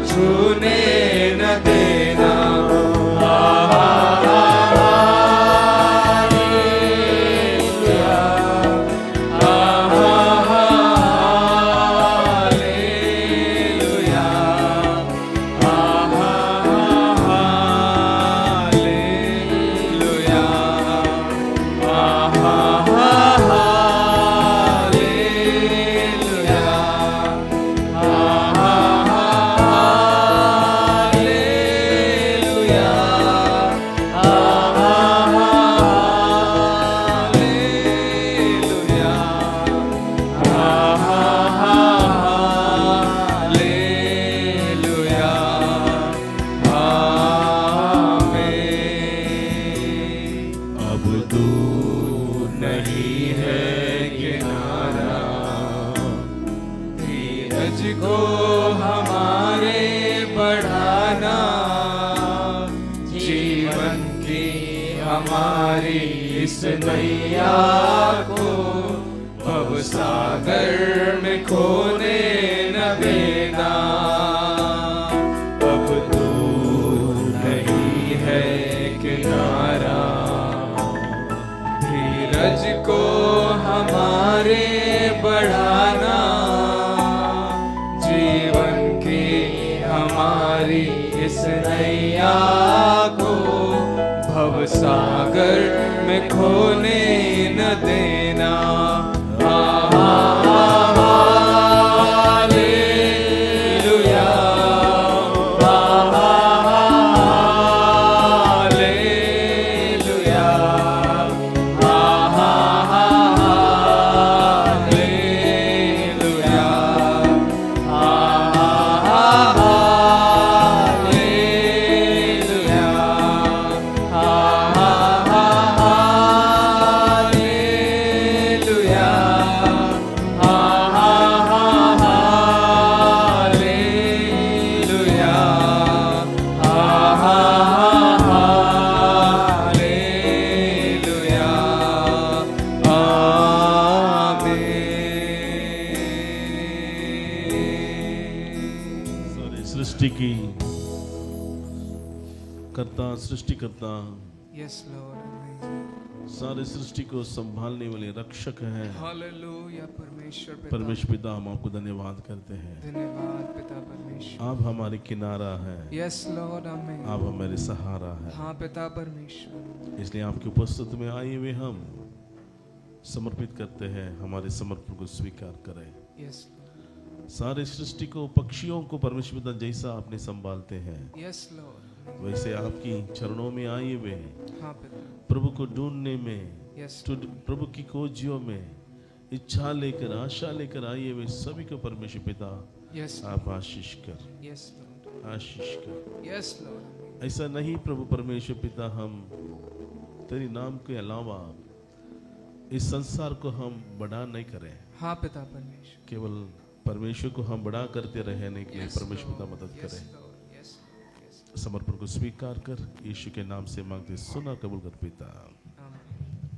छूने न देना। हा धीरज को हमारे बढ़ाना, जीवन की हमारी इस नैया को भव सागर में खोने न देना। अब दूर नहीं है किनारा, धीरज को हमारे बढ़ाना, जीवन की हमारी इस नैया को भव सागर में खोने न देना। सृष्टिकर्ता Yes Lord, सारे सृष्टि को संभालने वाले रक्षक हैं। हालेलुया परमेश्वर पिता, परमेश्वर पिता हम आपको धन्यवाद करते हैं। धन्यवाद पिता परमेश्वर। आप हमारे किनारा है। Yes Lord, आमीन। आप हमारे सहारा है। हाँ पिता परमेश्वर। इसलिए आपकी उपस्थिति में आए हुए हम समर्पित करते हैं, हमारे समर्पण को स्वीकार करें। Yes सारे सृष्टि को, पक्षियों को परमेश्वर पिता जैसा आपने संभालते हैं, Yes Lord, वैसे आपकी चरणों में आए हुए हाँ पिता, प्रभु को ढूंढने में, Yes प्रभु की खोजियों में इच्छा लेकर, आशा लेकर आए हुए सभी को परमेश्वर पिता Yes आप आशीष कर, Yes Lord, आशीष कर। Yes Lord, ऐसा नहीं प्रभु परमेश्वर पिता, हम तेरे नाम के अलावा इस संसार को हम बड़ा नहीं करें। हाँ पिता परमेश्वर, केवल परमेश्वर को हम बड़ा करते रहने के लिए परमेश्वर पिता मदद करें। समर्पण को स्वीकार कर यीशु के नाम से मांगते, सुना कबूल कर पिता।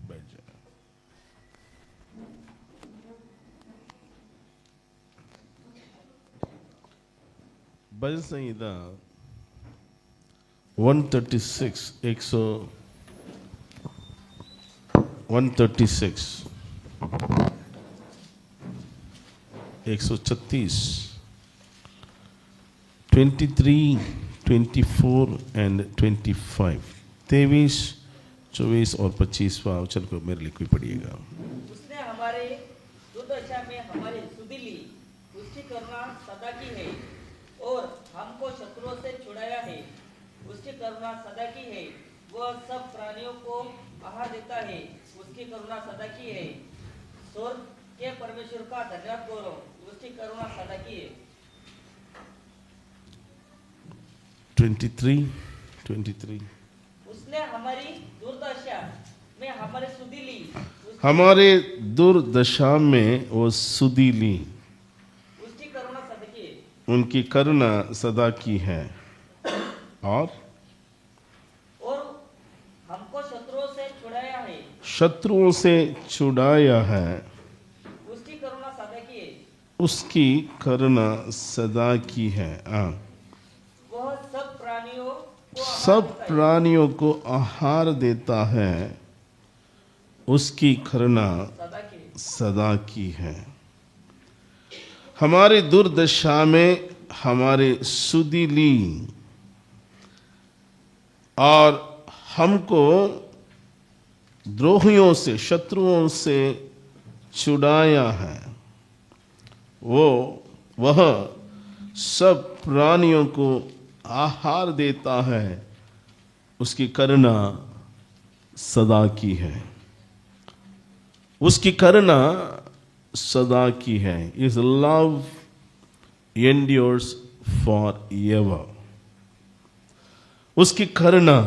बैठ जाए। भजन संहिता 136 136 23 24 एंड 25 23 24 और 25वां वचन को मेरे लिए कोई पढ़िएगा। उसने हमारे दुर्दशा में हमारी सुधि ली, उसकी करुणा सदा की है और हमको शत्रुओं से छुड़ाया है। उसकी करुणा सदा की है, वह सब प्राणियों को आहार देता है। उसकी करुणा सदा की है, स्वर्ग के परमेश्वर का धन्यवाद करो, उसकी करुणा सदा की है। 23 उसने हमारी दुर्दशा में हमारी सुधि ली, हमारे दुर्दशा में वो सुधि ली, उसकी करुणा सदा की है, उनकी करुणा सदा की है। और हमको शत्रुओं से छुड़ाया है, शत्रुओं से छुड़ाया है, उसकी करुणा सदा की है, उसकी करुणा सदा की है। वह सब प्राणियों को आहार देता है, उसकी करुणा सदा की है। हमारी दुर्दशा में हमारे सुधि ली और हमको द्रोहियों से, शत्रुओं से छुड़ाया है। वह सब प्राणियों को आहार देता है, उसकी करुणा सदा की है, उसकी करुणा सदा की है। His love endures forever. उसकी करुणा,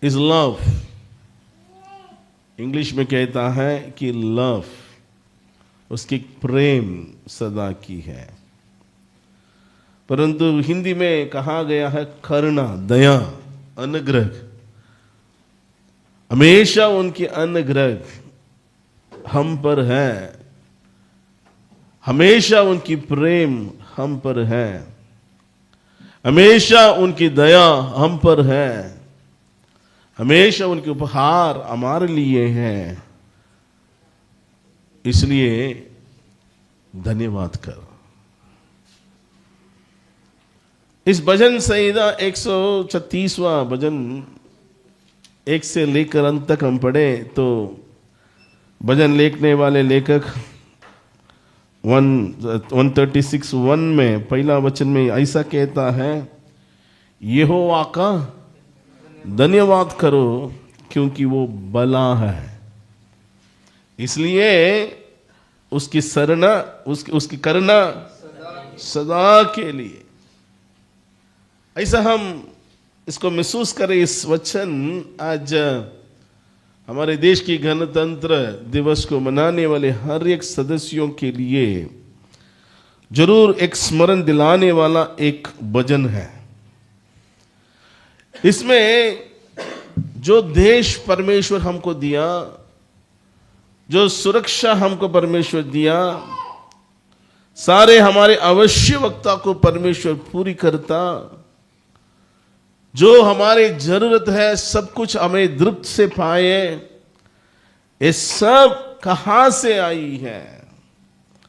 His love, इंग्लिश में कहता है कि लव, उसकी प्रेम सदा की है। परंतु हिंदी में कहा गया है करुणा, दया, अनुग्रह। हमेशा उनकी अनुग्रह हम पर है, हमेशा उनकी प्रेम हम पर है, हमेशा उनकी दया हम पर है, हमेशा उनके उपहार हमारे लिए हैं। इसलिए धन्यवाद कर। इस भजन संहिता 136वां भजन 1 से लेकर अंत तक हम पढ़े तो भजन लिखने वाले लेखक 136:1 में पहला वचन में ऐसा कहता है, यहोवा का धन्यवाद करो क्योंकि वो भला है। इसलिए उसकी सरना उसकी करना सदा के लिए। ऐसा हम इसको महसूस करें। इस वचन आज हमारे देश की गणतंत्र दिवस को मनाने वाले हर एक सदस्यों के लिए जरूर एक स्मरण दिलाने वाला एक भजन है। इसमें जो देश परमेश्वर हमको दिया, जो सुरक्षा हमको परमेश्वर दिया, सारे हमारे आवश्यकता को परमेश्वर पूरी करता, जो हमारी जरूरत है सब कुछ हमें तृप्त से पाए, ये सब कहां से आई है?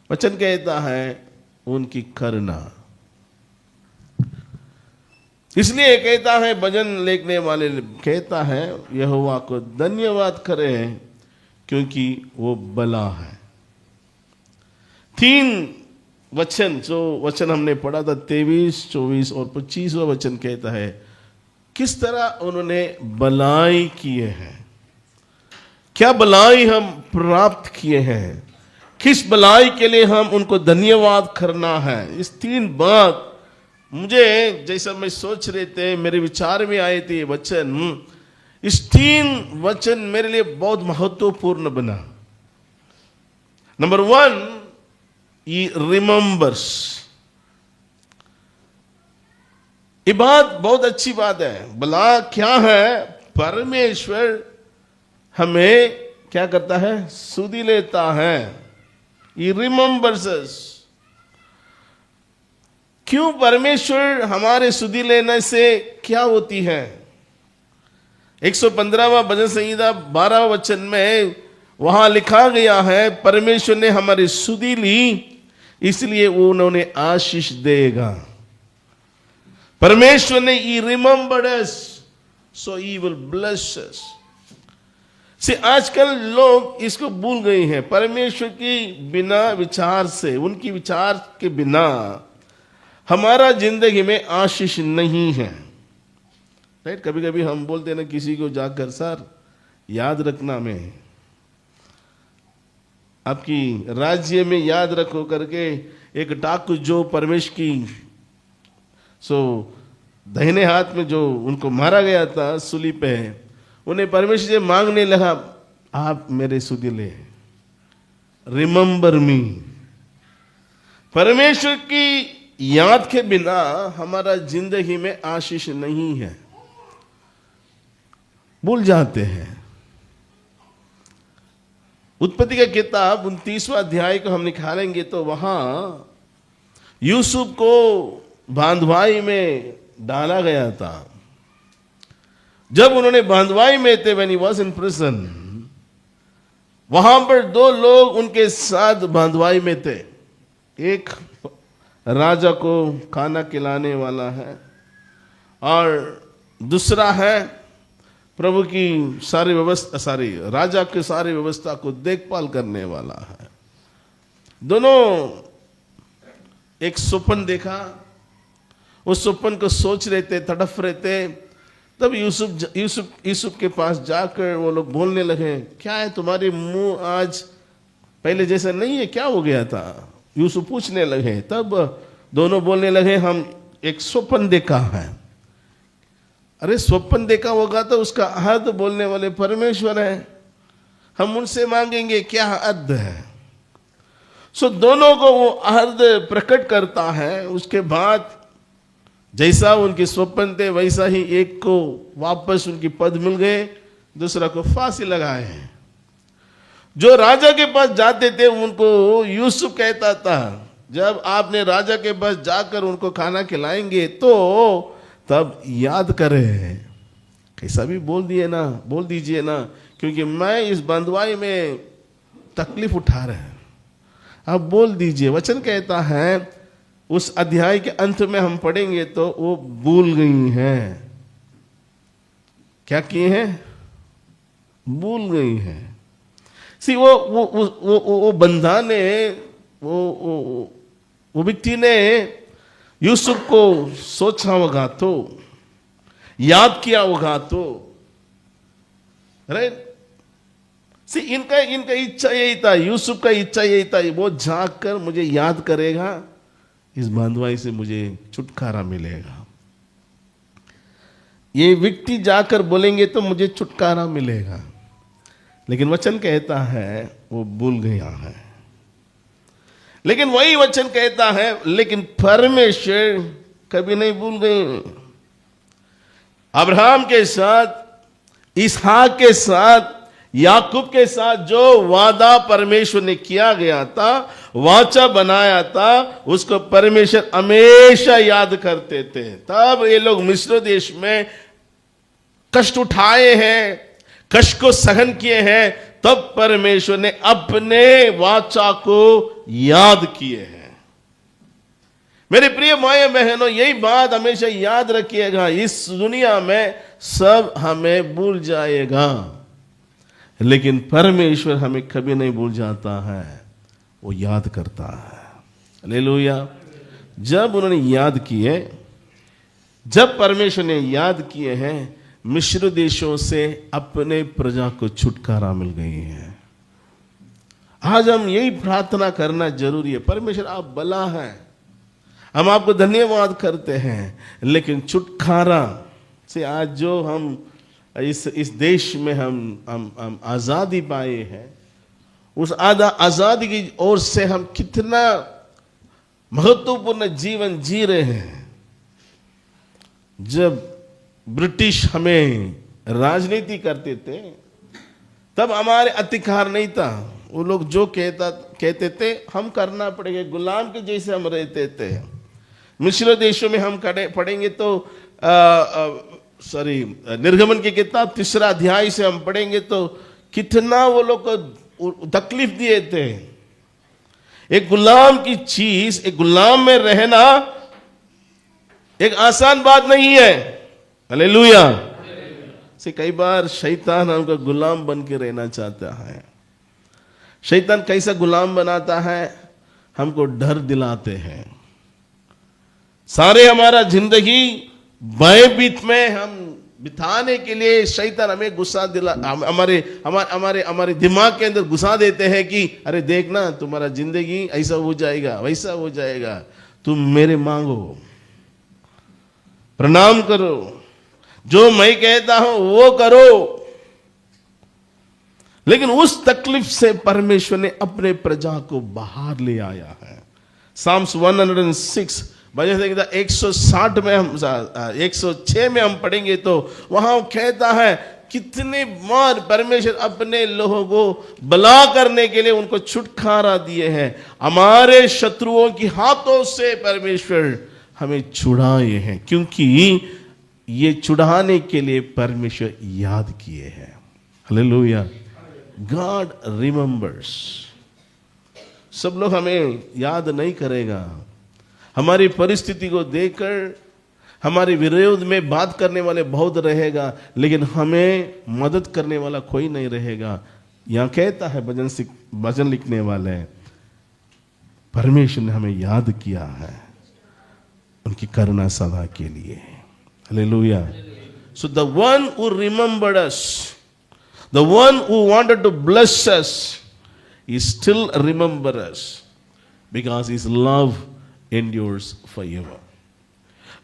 वचन कहता है उनकी करुणा। इसलिए कहता है भजन लिखने वाले कहता है यहोवा को धन्यवाद करें क्योंकि वो भला है। 3 वचन जो वचन हमने पढ़ा था 23, 24 और 25वां वचन कहता है किस तरह उन्होंने भलाई किए हैं, क्या भलाई हम प्राप्त किए हैं, किस भलाई के लिए हम उनको धन्यवाद करना है। इस 3 बात मुझे जैसा मैं सोच रहे थे, मेरे विचार में आए थे वचन, इस 3 वचन मेरे लिए बहुत महत्वपूर्ण बना। Number 1, he remembers. ये बात बहुत अच्छी बात है। भला क्या है? परमेश्वर हमें क्या करता है? सुधि लेता है। ही रिमेंबर्स अस। क्यों? परमेश्वर हमारे सुधि लेने से क्या होती है? 115वां भजन संहिता 12 वचन में वहां लिखा गया है परमेश्वर ने हमारी सुधि ली इसलिए वो उन्होंने आशीष देगा। परमेश्वर ने ही remembered us so he will bless us. से आजकल लोग इसको भूल गए हैं। परमेश्वर की बिना विचार से, उनकी विचार के बिना हमारा जिंदगी में आशीष नहीं है। राइट? कभी कभी हम बोलते हैं ना किसी को जाकर, सर याद रखना, में आपकी राज्य में याद रखो करके एक डाकू जो परमेश्वर की दाहिने हाथ में जो उनको मारा गया था सूली पे, उन्हें परमेश्वर से मांगने लगा आप मेरे सुधि ले, रिमेंबर मी। परमेश्वर की याद के बिना हमारा जिंदगी में आशीष नहीं है, भूल जाते हैं। उत्पत्ति का किताब 29वां अध्याय को हम निकालेंगे तो वहां यूसुफ को बांधवाई में डाला गया था। जब उन्होंने बांधवाई में थे, when he was in prison, वहां पर 2 लोग उनके साथ बांधवाई में थे। एक राजा को खाना खिलाने वाला है और दूसरा है प्रभु की सारी व्यवस्था, राजा की सारी व्यवस्था को देखभाल करने वाला है। दोनों एक स्वप्न देखा, उस स्वप्न को सोच रहे थे, तड़फ रहे थे। तब यूसुफ के पास जाकर वो लोग बोलने लगे, क्या है तुम्हारे मुंह आज पहले जैसा नहीं है, क्या हो गया था? यूसुफ पूछने लगे। तब दोनों बोलने लगे, हम एक स्वप्न देखा है। अरे स्वप्न देखा होगा तो उसका अर्थ बोलने वाले परमेश्वर है, हम उनसे मांगेंगे क्या अर्थ है। सो दोनों को वो अर्ध प्रकट करता है। उसके बाद जैसा उनके स्वप्न थे वैसा ही एक को वापस उनकी पद मिल गए, दूसरा को फांसी लगाए हैं। जो राजा के पास जाते थे उनको यूसुफ कहता था, जब आपने राजा के पास जाकर उनको खाना खिलाएंगे तो तब याद करें। कैसा भी बोल दीजिए ना, क्योंकि मैं इस बंधुआई में तकलीफ उठा रहे हैं। अब बोल दीजिए। वचन कहता है, उस अध्याय के अंत में हम पढ़ेंगे तो वो भूल गई हैं। क्या किए हैं? भूल गई हैं। सी वो बंधा ने, वो व्यक्ति ने यूसुफ को सोचा होगा, तो याद किया होगा, तो राइट। सी इनका इच्छा यही था, यूसुफ का इच्छा यही था, वो जाकर मुझे याद करेगा, इस बंधुआई से मुझे छुटकारा मिलेगा। ये व्यक्ति जाकर बोलेंगे तो मुझे छुटकारा मिलेगा, लेकिन वचन कहता है वो भूल गया है। लेकिन वही वचन कहता है, लेकिन परमेश्वर कभी नहीं भूल गए। अब्राहम के साथ, इसहाक के साथ, याकूब के साथ जो वादा परमेश्वर ने किया गया था, वाचा बनाया था, उसको परमेश्वर हमेशा याद करते थे। तब ये लोग मिस्र देश में कष्ट उठाए हैं, कष्ट को सहन किए हैं, तब परमेश्वर ने अपने वाचा को याद किए हैं। मेरे प्रिय माए बहनों, यही बात हमेशा याद रखिएगा। इस दुनिया में सब हमें भूल जाएगा, लेकिन परमेश्वर हमें कभी नहीं भूल जाता है, वो याद करता है। हालेलुया। जब उन्होंने याद किए, जब परमेश्वर ने याद किए हैं, मिस्र देशों से अपने प्रजा को छुटकारा मिल गई है। आज हम यही प्रार्थना करना जरूरी है। परमेश्वर आप भला है, हम आपको धन्यवाद करते हैं, लेकिन छुटकारा से आज जो हम इस देश में हम आजादी पाए हैं, उस आजादी की ओर से हम कितना महत्वपूर्ण जीवन जी रहे हैं। जब ब्रिटिश हमें राजनीति करते थे तब हमारे अधिकार नहीं था। वो लोग जो कहते थे हम करना पड़ेगा, गुलाम के जैसे हम रहते थे। मिस्र देशों में हम पढ़ेंगे तो निर्गमन की किताब 3 अध्याय से हम पढ़ेंगे तो कितना वो लोग को तकलीफ दिए थे। एक गुलाम की चीज, एक गुलाम में रहना एक आसान बात नहीं है। हालेलुया। से कई बार शैतान हमको गुलाम बन के रहना चाहता है। शैतान कैसा गुलाम बनाता है? हमको डर दिलाते हैं। सारे हमारा जिंदगी भयभीत में हम बिताने के लिए शैतान हमें गुस्सा दिला, हमारे दिमाग के अंदर घुसा देते हैं कि अरे देखना तुम्हारा जिंदगी ऐसा हो जाएगा, वैसा हो जाएगा, तुम मेरे मांगो, प्रणाम करो, जो मैं कहता हूं वो करो। लेकिन उस तकलीफ से परमेश्वर ने अपने प्रजा को बाहर ले आया है। साम्स 106 160 में हम 106 में हम पढ़ेंगे तो वहां कहता है कितने बार परमेश्वर अपने लोगों को भला करने के लिए उनको छुटकारा दिए हैं। हमारे शत्रुओं की हाथों से परमेश्वर हमें छुड़ाए हैं, क्योंकि ये छुड़ाने के लिए परमेश्वर याद किए हैं। हालेलुया। God remembers. सब लोग हमें याद नहीं करेगा। हमारी परिस्थिति को देखकर हमारे विरोध में बात करने वाले बहुत रहेगा, लेकिन हमें मदद करने वाला कोई नहीं रहेगा। यहां कहता है भजन लिखने वाले, परमेश्वर ने हमें याद किया है उनकी करुणा सदा के लिए। Hallelujah. So the one who remembered us, the one who wanted to bless us, he still remembers us because his love endures forever.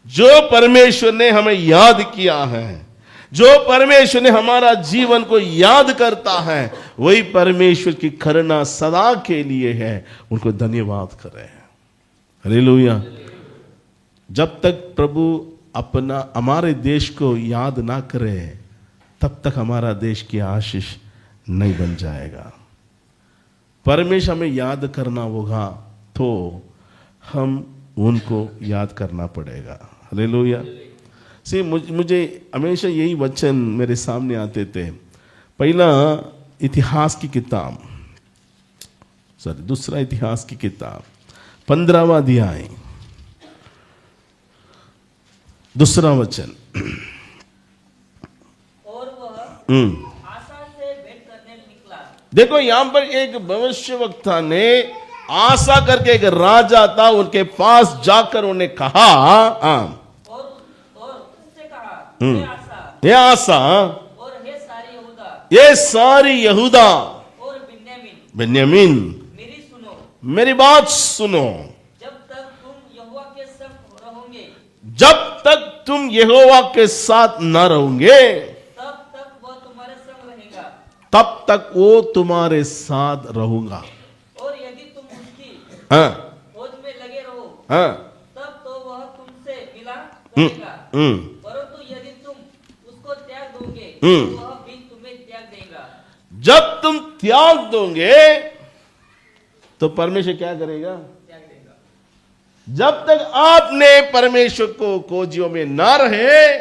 जो परमेश्वर ने हमें याद किया है, जो परमेश्वर ने हमारा जीवन को याद करता है वही परमेश्वर की करुणा सदा के लिए है। उनको धन्यवाद करें। हालेलुया। जब तक प्रभु अपना हमारे देश को याद ना करे तब तक हमारा देश की आशीष नहीं बन जाएगा। परमेश्वर हमें याद करना होगा तो हम उनको याद करना पड़ेगा। हालेलुया। सी मुझे हमेशा यही वचन मेरे सामने आते थे। पहला इतिहास की किताब, दूसरा इतिहास की किताब 15वां अध्याय, दूसरा वचन। और वह आशा से भेंट करने निकला। देखो यहां पर एक भविष्यवक्ता ने आशा करके, एक राजा था, उनके पास जाकर उन्हें कहा, और उससे कहा, ये आशा और ये सारी यहूदा और बेन्यामीन मेरी सुनो, मेरी बात सुनो। जब तक तुम यहोवा के संग रहोगे, जब तक तुम यहोवा के साथ न रहोगे तब तक वह तुम्हारे संग रहेगा, तब तक वो तुम्हारे साथ रहूंगा। और यदि तुम उसकी खोज में लगे रहो तब तो वह तुमसे मिला करेगा, परंतु यदि तुम उसको त्याग दोगे तो वह भी तुम्हें त्याग देगा। जब तुम त्याग दोगे तो परमेश्वर क्या करेगा? त्याग देगा। जब तक आपने परमेश्वर को खोजियों में ना रहे,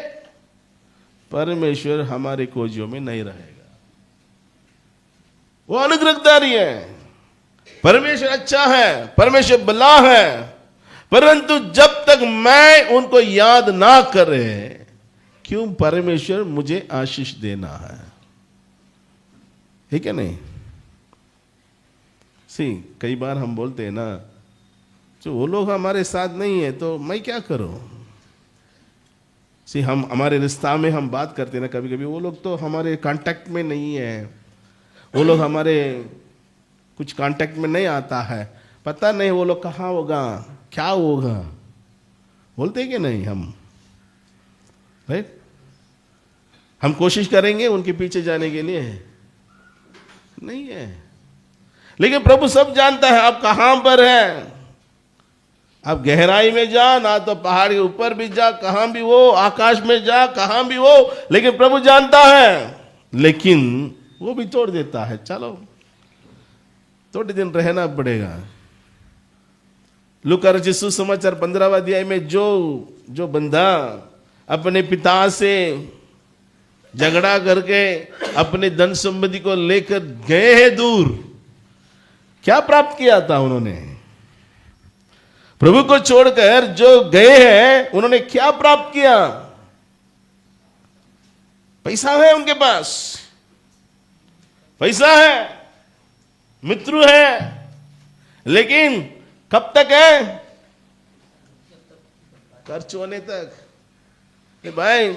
परमेश्वर हमारे खोजियों में नहीं रहेगा। वो अनुग्रहकारी है, परमेश्वर अच्छा है, परमेश्वर भला है, परंतु जब तक मैं उनको याद ना करे, क्यों परमेश्वर मुझे आशीष देना है? ठीक है नहीं? कई बार हम बोलते हैं ना, जो वो लोग हमारे साथ नहीं है तो मैं क्या करूं? हम हमारे रिश्ता में हम बात करते हैं ना, कभी कभी वो लोग तो हमारे कांटेक्ट में नहीं है, वो लोग हमारे कुछ कांटेक्ट में नहीं आता है, पता नहीं वो लोग कहाँ होगा, क्या होगा, बोलते कि नहीं हम, राइट? हम कोशिश करेंगे उनके पीछे जाने के लिए, नहीं है। लेकिन प्रभु सब जानता है आप कहां पर हैं। आप गहराई में जा, ना तो पहाड़ के ऊपर भी जा, कहां भी हो, आकाश में जा, कहां भी हो, लेकिन प्रभु जानता है, लेकिन वो भी तोड़ देता है। चलो थोड़े दिन रहना पड़ेगा। लूका रचित सुसमाचार 15वां अध्याय में जो बंदा अपने पिता से झगड़ा करके अपने धन संपत्ति को लेकर गए हैं दूर, क्या प्राप्त किया था उन्होंने? प्रभु को छोड़कर जो गए हैं उन्होंने क्या प्राप्त किया? पैसा है उनके पास, पैसा है, मित्र है, लेकिन कब तक है? खर्च होने तक। भाई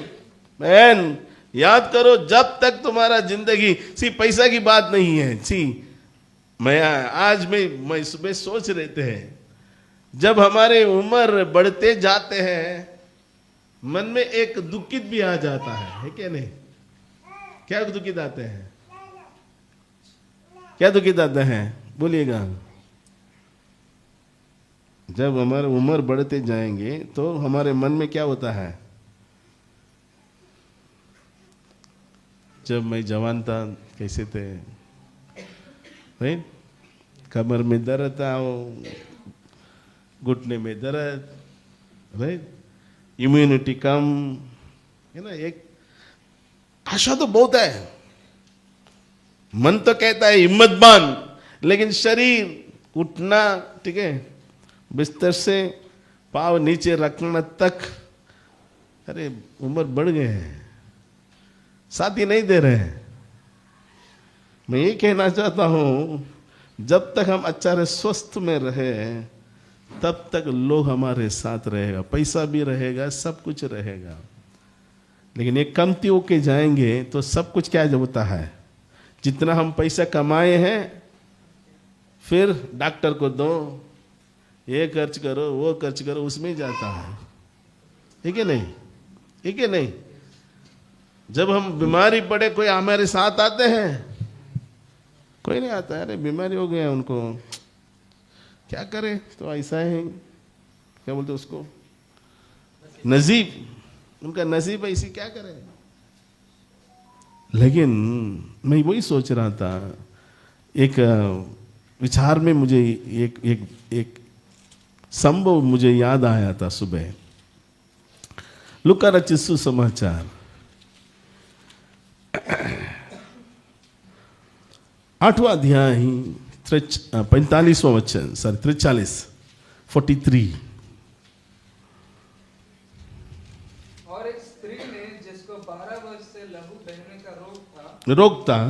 बहन याद करो, जब तक तुम्हारा जिंदगी पैसा की बात नहीं है। मैं सुबह सोच रहे थे, जब हमारे उम्र बढ़ते जाते हैं मन में एक दुखित भी आ जाता है क्या नहीं? क्या दुखित आते हैं? क्या दुखित आते हैं? बोलिएगा। जब हमारे उम्र बढ़ते जाएंगे तो हमारे मन में क्या होता है? जब मैं जवान था कैसे थे, राइट? कमर में दर्द था, घुटने में दर्द, राइट? इम्यूनिटी कम है ना। एक आशा तो बहुत है, मन तो कहता है हिम्मत बांध, लेकिन शरीर उठना, ठीक है, बिस्तर से पाँव नीचे रखना तक, अरे उम्र बढ़ गए हैं, साथी नहीं दे रहे हैं। मैं ये कहना चाहता हूं, जब तक हम अच्छा रहे, स्वस्थ में रहे, तब तक लोग हमारे साथ रहेगा, पैसा भी रहेगा, सब कुछ रहेगा। लेकिन ये कमती होके जाएंगे तो सब कुछ क्या होता है? जितना हम पैसा कमाए हैं फिर डॉक्टर को दो, ये खर्च करो, वो खर्च करो, उसमें ही जाता है। ठीक है नहीं? ठीक है नहीं? जब हम बीमारी पड़े कोई हमारे साथ आते हैं? कोई नहीं आता है। अरे बीमारी हो गया उनको, क्या करें, तो ऐसा है, क्या बोलते उसको, नसीब, उनका नसीब ऐसी, क्या करें। लेकिन मैं वही सोच रहा था, एक विचार में मुझे एक संभव मुझे याद आया था सुबह। लूका रचित सुसमाचार 8वां अध्याय 45वां वचन, 43 और एक स्त्री ने जिसको 12 वर्ष से लहू बहने का रोग था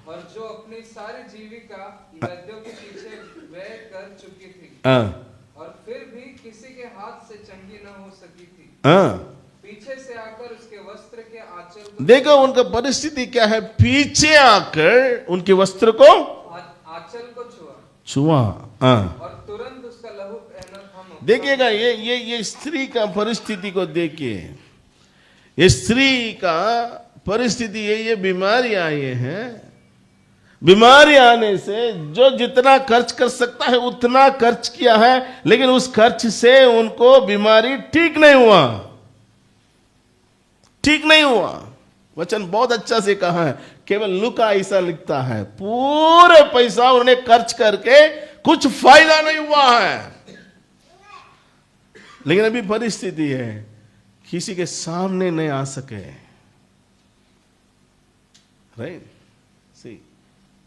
और जो अपनी सारी जीविका नदियों के पीछे व्यय कर चुकी थी और फिर भी किसी के हाथ से चंगी न हो सकी थी, पीछे से आकर उसके वस्त्र के आंचल को, देखो उनका परिस्थिति क्या है, पीछे आकर उनके वस्त्र को आंचल को छुआ और तुरंत उसका लहू बहना थम। देखिएगा ये स्त्री का परिस्थिति को देखिए, ये स्त्री का परिस्थिति ये बीमारी आई है। बीमारी आने से जो जितना खर्च कर सकता है उतना खर्च किया है, लेकिन उस खर्च से उनको बीमारी ठीक नहीं हुआ। वचन बहुत अच्छा से कहा है, केवल लूका ऐसा लिखता है, पूरे पैसा उन्होंने खर्च करके कुछ फायदा नहीं हुआ है। लेकिन अभी परिस्थिति है, किसी के सामने नहीं आ सके। राइट, सी,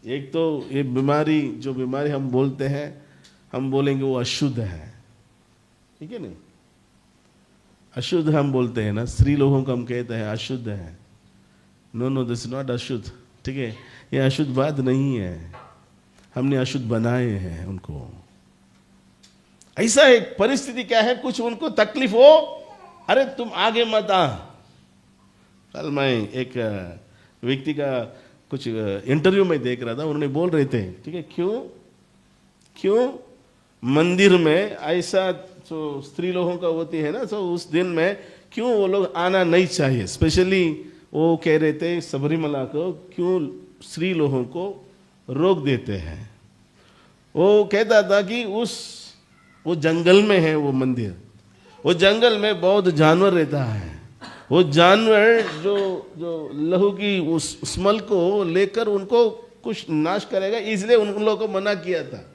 एक तो ये बीमारी, जो बीमारी हम बोलते हैं, हम बोलेंगे वो अशुद्ध है, ठीक है नहीं, अशुद्ध हम बोलते हैं ना, स्त्री लोगों को हम कहते हैं अशुद्ध है। नो दिस नॉट अशुद्ध, ठीक है, ये अशुद्ध बात नहीं है, हमने अशुद्ध बनाए हैं उनको। ऐसा एक परिस्थिति क्या है, कुछ उनको तकलीफ हो, अरे तुम आगे मत आ। कल मैं एक व्यक्ति का कुछ इंटरव्यू में देख रहा था, उन्होंने बोल रहे थे, ठीक है, क्यों मंदिर में ऐसा जो स्त्री लोगों का होती है ना, तो उस दिन में क्यों वो लोग आना नहीं चाहिए। स्पेशली वो कह रहे थे सबरीमला को क्यों स्त्री लोगों को रोक देते हैं। वो कहता था कि वो जंगल में है वो मंदिर, वो जंगल में बहुत जानवर रहता है, वो जानवर जो लहू की उस स्मेल को लेकर उनको कुछ नाश करेगा, इसलिए उन लोगों को मना किया था।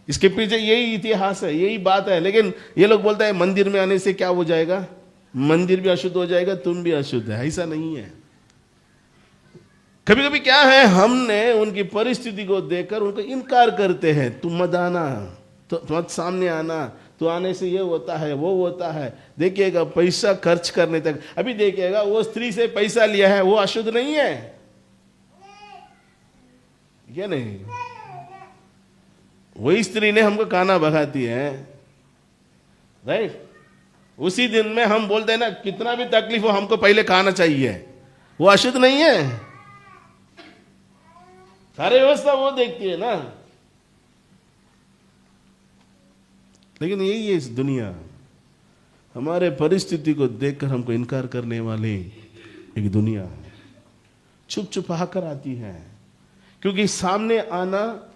इसके पीछे यही इतिहास है, यही बात है। लेकिन ये लोग बोलते हैं मंदिर में आने से क्या हो जाएगा, मंदिर भी अशुद्ध हो जाएगा, तुम भी अशुद्ध है। ऐसा नहीं है। कभी कभी क्या है, हमने उनकी परिस्थिति को देखकर उनको इनकार करते हैं, तुम मत आना, तो मत सामने आना, तो आने से ये होता है वो होता है। देखिएगा पैसा खर्च करने तक, अभी देखिएगा वो स्त्री से पैसा लिया है, वो अशुद्ध नहीं है क्या? नहीं, वही स्त्री ने हमको खाना भगाती है, राइट। उसी दिन में हम बोलते हैं ना, कितना भी तकलीफ हो हमको पहले खाना चाहिए, वो अशुद्ध नहीं है। सारी व्यवस्था वो देखती है ना। लेकिन यही है इस दुनिया, हमारे परिस्थिति को देखकर हमको इनकार करने वाली एक दुनिया है, छुप छुप आकर आती है, क्योंकि सामने आना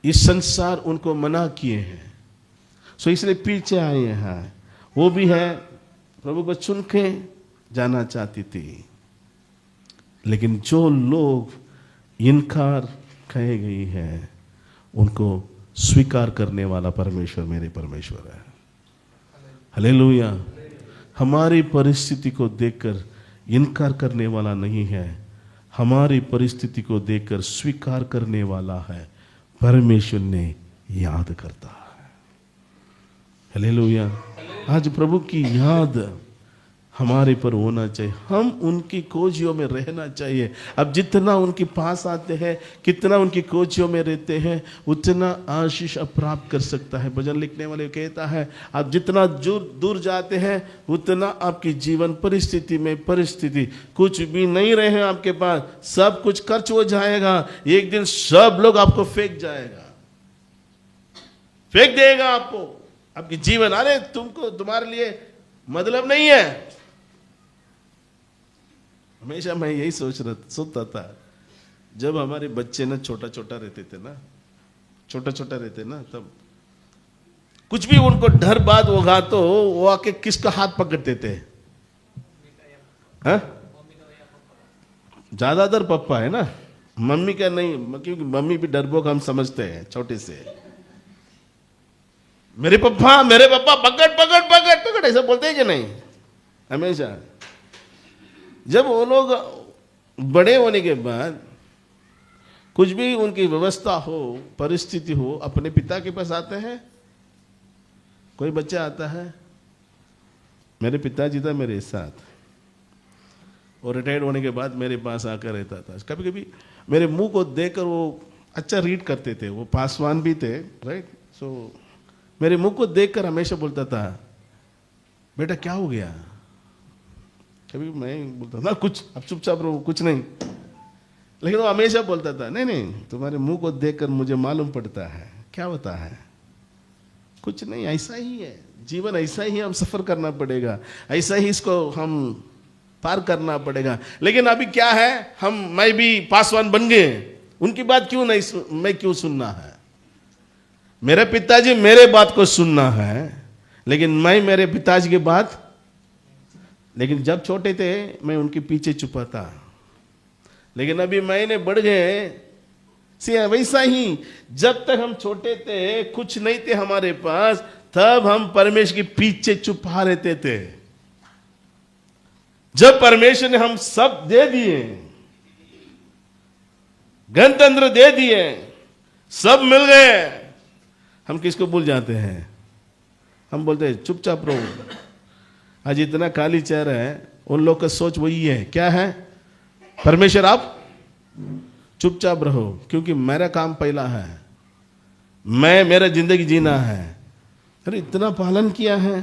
इस संसार उनको मना किए हैं, सो इसलिए पीछे आए हैं। वो भी है प्रभु को चुन के जाना चाहती थी, लेकिन जो लोग इनकार कहे गई है उनको स्वीकार करने वाला परमेश्वर मेरे परमेश्वर है। हालेलुया। हमारी परिस्थिति को देखकर इनकार करने वाला नहीं है, हमारी परिस्थिति को देखकर स्वीकार करने वाला है, परमेश्वर ने याद करता है। हालेलुया। आज प्रभु की याद हमारे पर होना चाहिए, हम उनकी खोजियों में रहना चाहिए। अब जितना उनके पास आते हैं, कितना उनकी खोजियों में रहते हैं, उतना आशीष आप प्राप्त कर सकता है। भजन लिखने वाले कहता है, आप जितना दूर जाते हैं उतना आपकी जीवन परिस्थिति कुछ भी नहीं रहे आपके पास, सब कुछ खर्च हो जाएगा। एक दिन सब लोग आपको फेंक देगा आपको, आपकी जीवन, अरे तुमको तुम्हारे लिए मतलब नहीं है। हमेशा मैं यही सोचता था, जब हमारे बच्चे ना छोटा छोटा रहते ना, तब कुछ भी उनको डर बात होगा तो वो आके किसका हाथ पकड़ते थे? हाँ? ज्यादातर पप्पा है ना, मम्मी का नहीं, क्योंकि मम्मी भी डरपोक हम समझते हैं छोटे से। मेरे पापा पकड़ पकड़ पकड़ पकड़ ऐसा बोलते हैं कि नहीं? हमेशा। जब वो लोग बड़े होने के बाद कुछ भी उनकी व्यवस्था हो, परिस्थिति हो, अपने पिता के पास आते हैं। कोई बच्चा आता है, मेरे पिताजी था मेरे साथ, और रिटायर्ड होने के बाद मेरे पास आकर रहता था। कभी कभी मेरे मुंह को देखकर वो अच्छा रीड करते थे, वो पासवान भी थे, राइट। सो मेरे मुंह को देखकर हमेशा बोलता था, बेटा क्या हो गया? कभी मैं बोलता था कुछ, अब चुपचाप रहो, कुछ नहीं। लेकिन वो हमेशा बोलता था, नहीं नहीं, तुम्हारे मुंह को देखकर मुझे मालूम पड़ता है क्या होता है। कुछ नहीं, ऐसा ही है जीवन, ऐसा ही हम सफर करना पड़ेगा, ऐसा ही इसको हम पार करना पड़ेगा। लेकिन अभी क्या है, मैं भी पासवान बन गए, उनकी बात क्यों नहीं, मैं क्यों सुनना है? मेरे पिताजी मेरे बात को सुनना है, लेकिन मैं मेरे पिताजी की बात। लेकिन जब छोटे थे मैं उनके पीछे छुपा था, लेकिन अभी महीने बढ़ गए, वैसा ही जब तक हम छोटे थे, कुछ नहीं थे हमारे पास, तब हम परमेश्वर के पीछे छुपा रहते थे। जब परमेश्वर ने हम सब दे दिए, गणतंत्र दे दिए, सब मिल गए, हम किसको भूल जाते हैं? हम बोलते हैं चुपचाप रहो। आज इतना खाली चेहरा है, उन लोग का सोच वही है, क्या है? परमेश्वर आप चुपचाप रहो, क्योंकि मेरा काम पहला है, मेरा जिंदगी जीना है। अरे इतना पालन किया है।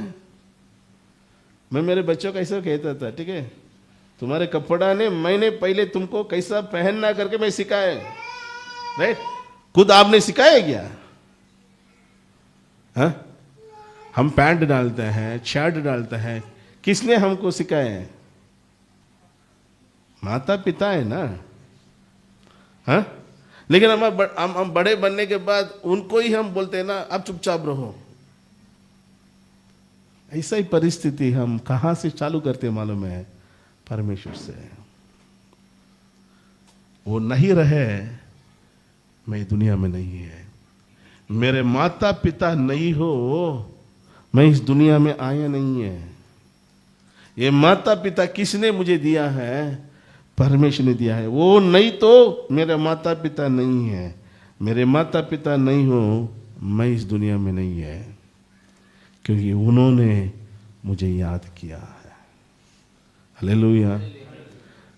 मैं मेरे बच्चों को ऐसा कहता था, ठीक है, तुम्हारे कपड़ा ने मैंने पहले तुमको कैसा पहनना करके मैं सिखाया, राइट? खुद आपने सिखाया क्या? हाँ? हम पैंट डालते हैं, शर्ट डालते हैं, किसने हमको सिखाया है? माता पिता है ना। हाँ? लेकिन हम बड़े बनने के बाद उनको ही हम बोलते हैं ना, अब चुपचाप रहो। ऐसा ही परिस्थिति हम कहां से चालू करते मालूम है? परमेश्वर से। वो नहीं रहे, मैं दुनिया में नहीं है। मेरे माता पिता नहीं हो, मैं इस दुनिया में आया नहीं है। ये माता पिता किसने मुझे दिया है? परमेश्वर ने दिया है। वो नहीं तो मेरे माता पिता नहीं है। मेरे माता पिता नहीं हो, मैं इस दुनिया में नहीं है, क्योंकि उन्होंने मुझे याद किया है। हालेलुया।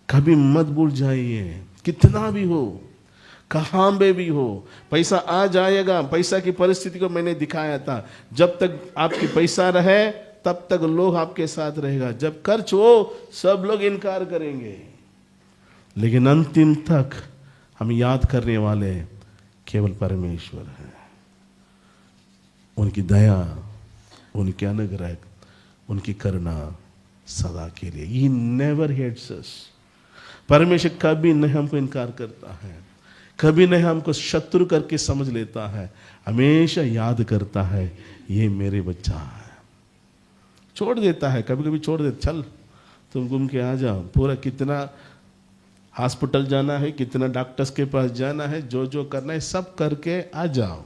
कभी मत भूल जाइए, कितना भी हो, कहाँ पे भी हो, पैसा आ जाएगा। पैसा की परिस्थिति को मैंने दिखाया था, जब तक आपकी पैसा रहे तब तक लोग आपके साथ रहेगा। जब खर्च हो सब लोग इनकार करेंगे, लेकिन अंतिम तक हम याद करने वाले केवल परमेश्वर हैं। उनकी दया, उनके अनुग्रह, उनकी करुणा सदा के लिए। He never hates us। परमेश्वर कभी नहीं हमको इनकार करता है, कभी नहीं हमको शत्रु करके समझ लेता है, हमेशा याद करता है ये मेरे बच्चा है। छोड़ देता है, कभी कभी छोड़ देता, चल तुम घूम के आ जाओ। पूरा कितना हॉस्पिटल जाना है, कितना डॉक्टर्स के पास जाना है, जो जो करना है सब करके आ जाओ।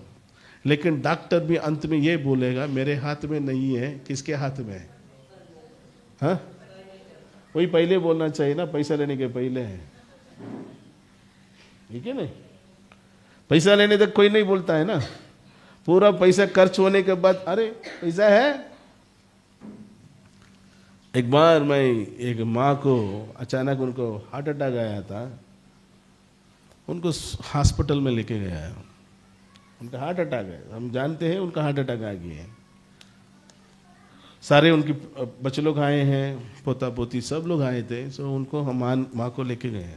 लेकिन डॉक्टर भी अंत में ये बोलेगा मेरे हाथ में नहीं है, किसके हाथ में है? हाँ, वही पहले बोलना चाहिए ना, पैसा लेने के पहले है, ठीक है नहीं? पैसा लेने तक कोई नहीं बोलता है ना, पूरा पैसा खर्च होने के बाद अरे पैसा है। एक बार मैं एक माँ को अचानक उनको हार्ट अटैक आया था, उनको हॉस्पिटल में लेके गया। उनका हार्ट अटैक है, हम जानते हैं उनका हार्ट अटैक आ गया है। सारे उनके बच्चे लोग आए हैं, पोता पोती सब लोग आए थे। सो उनको हम माँ को लेके गए।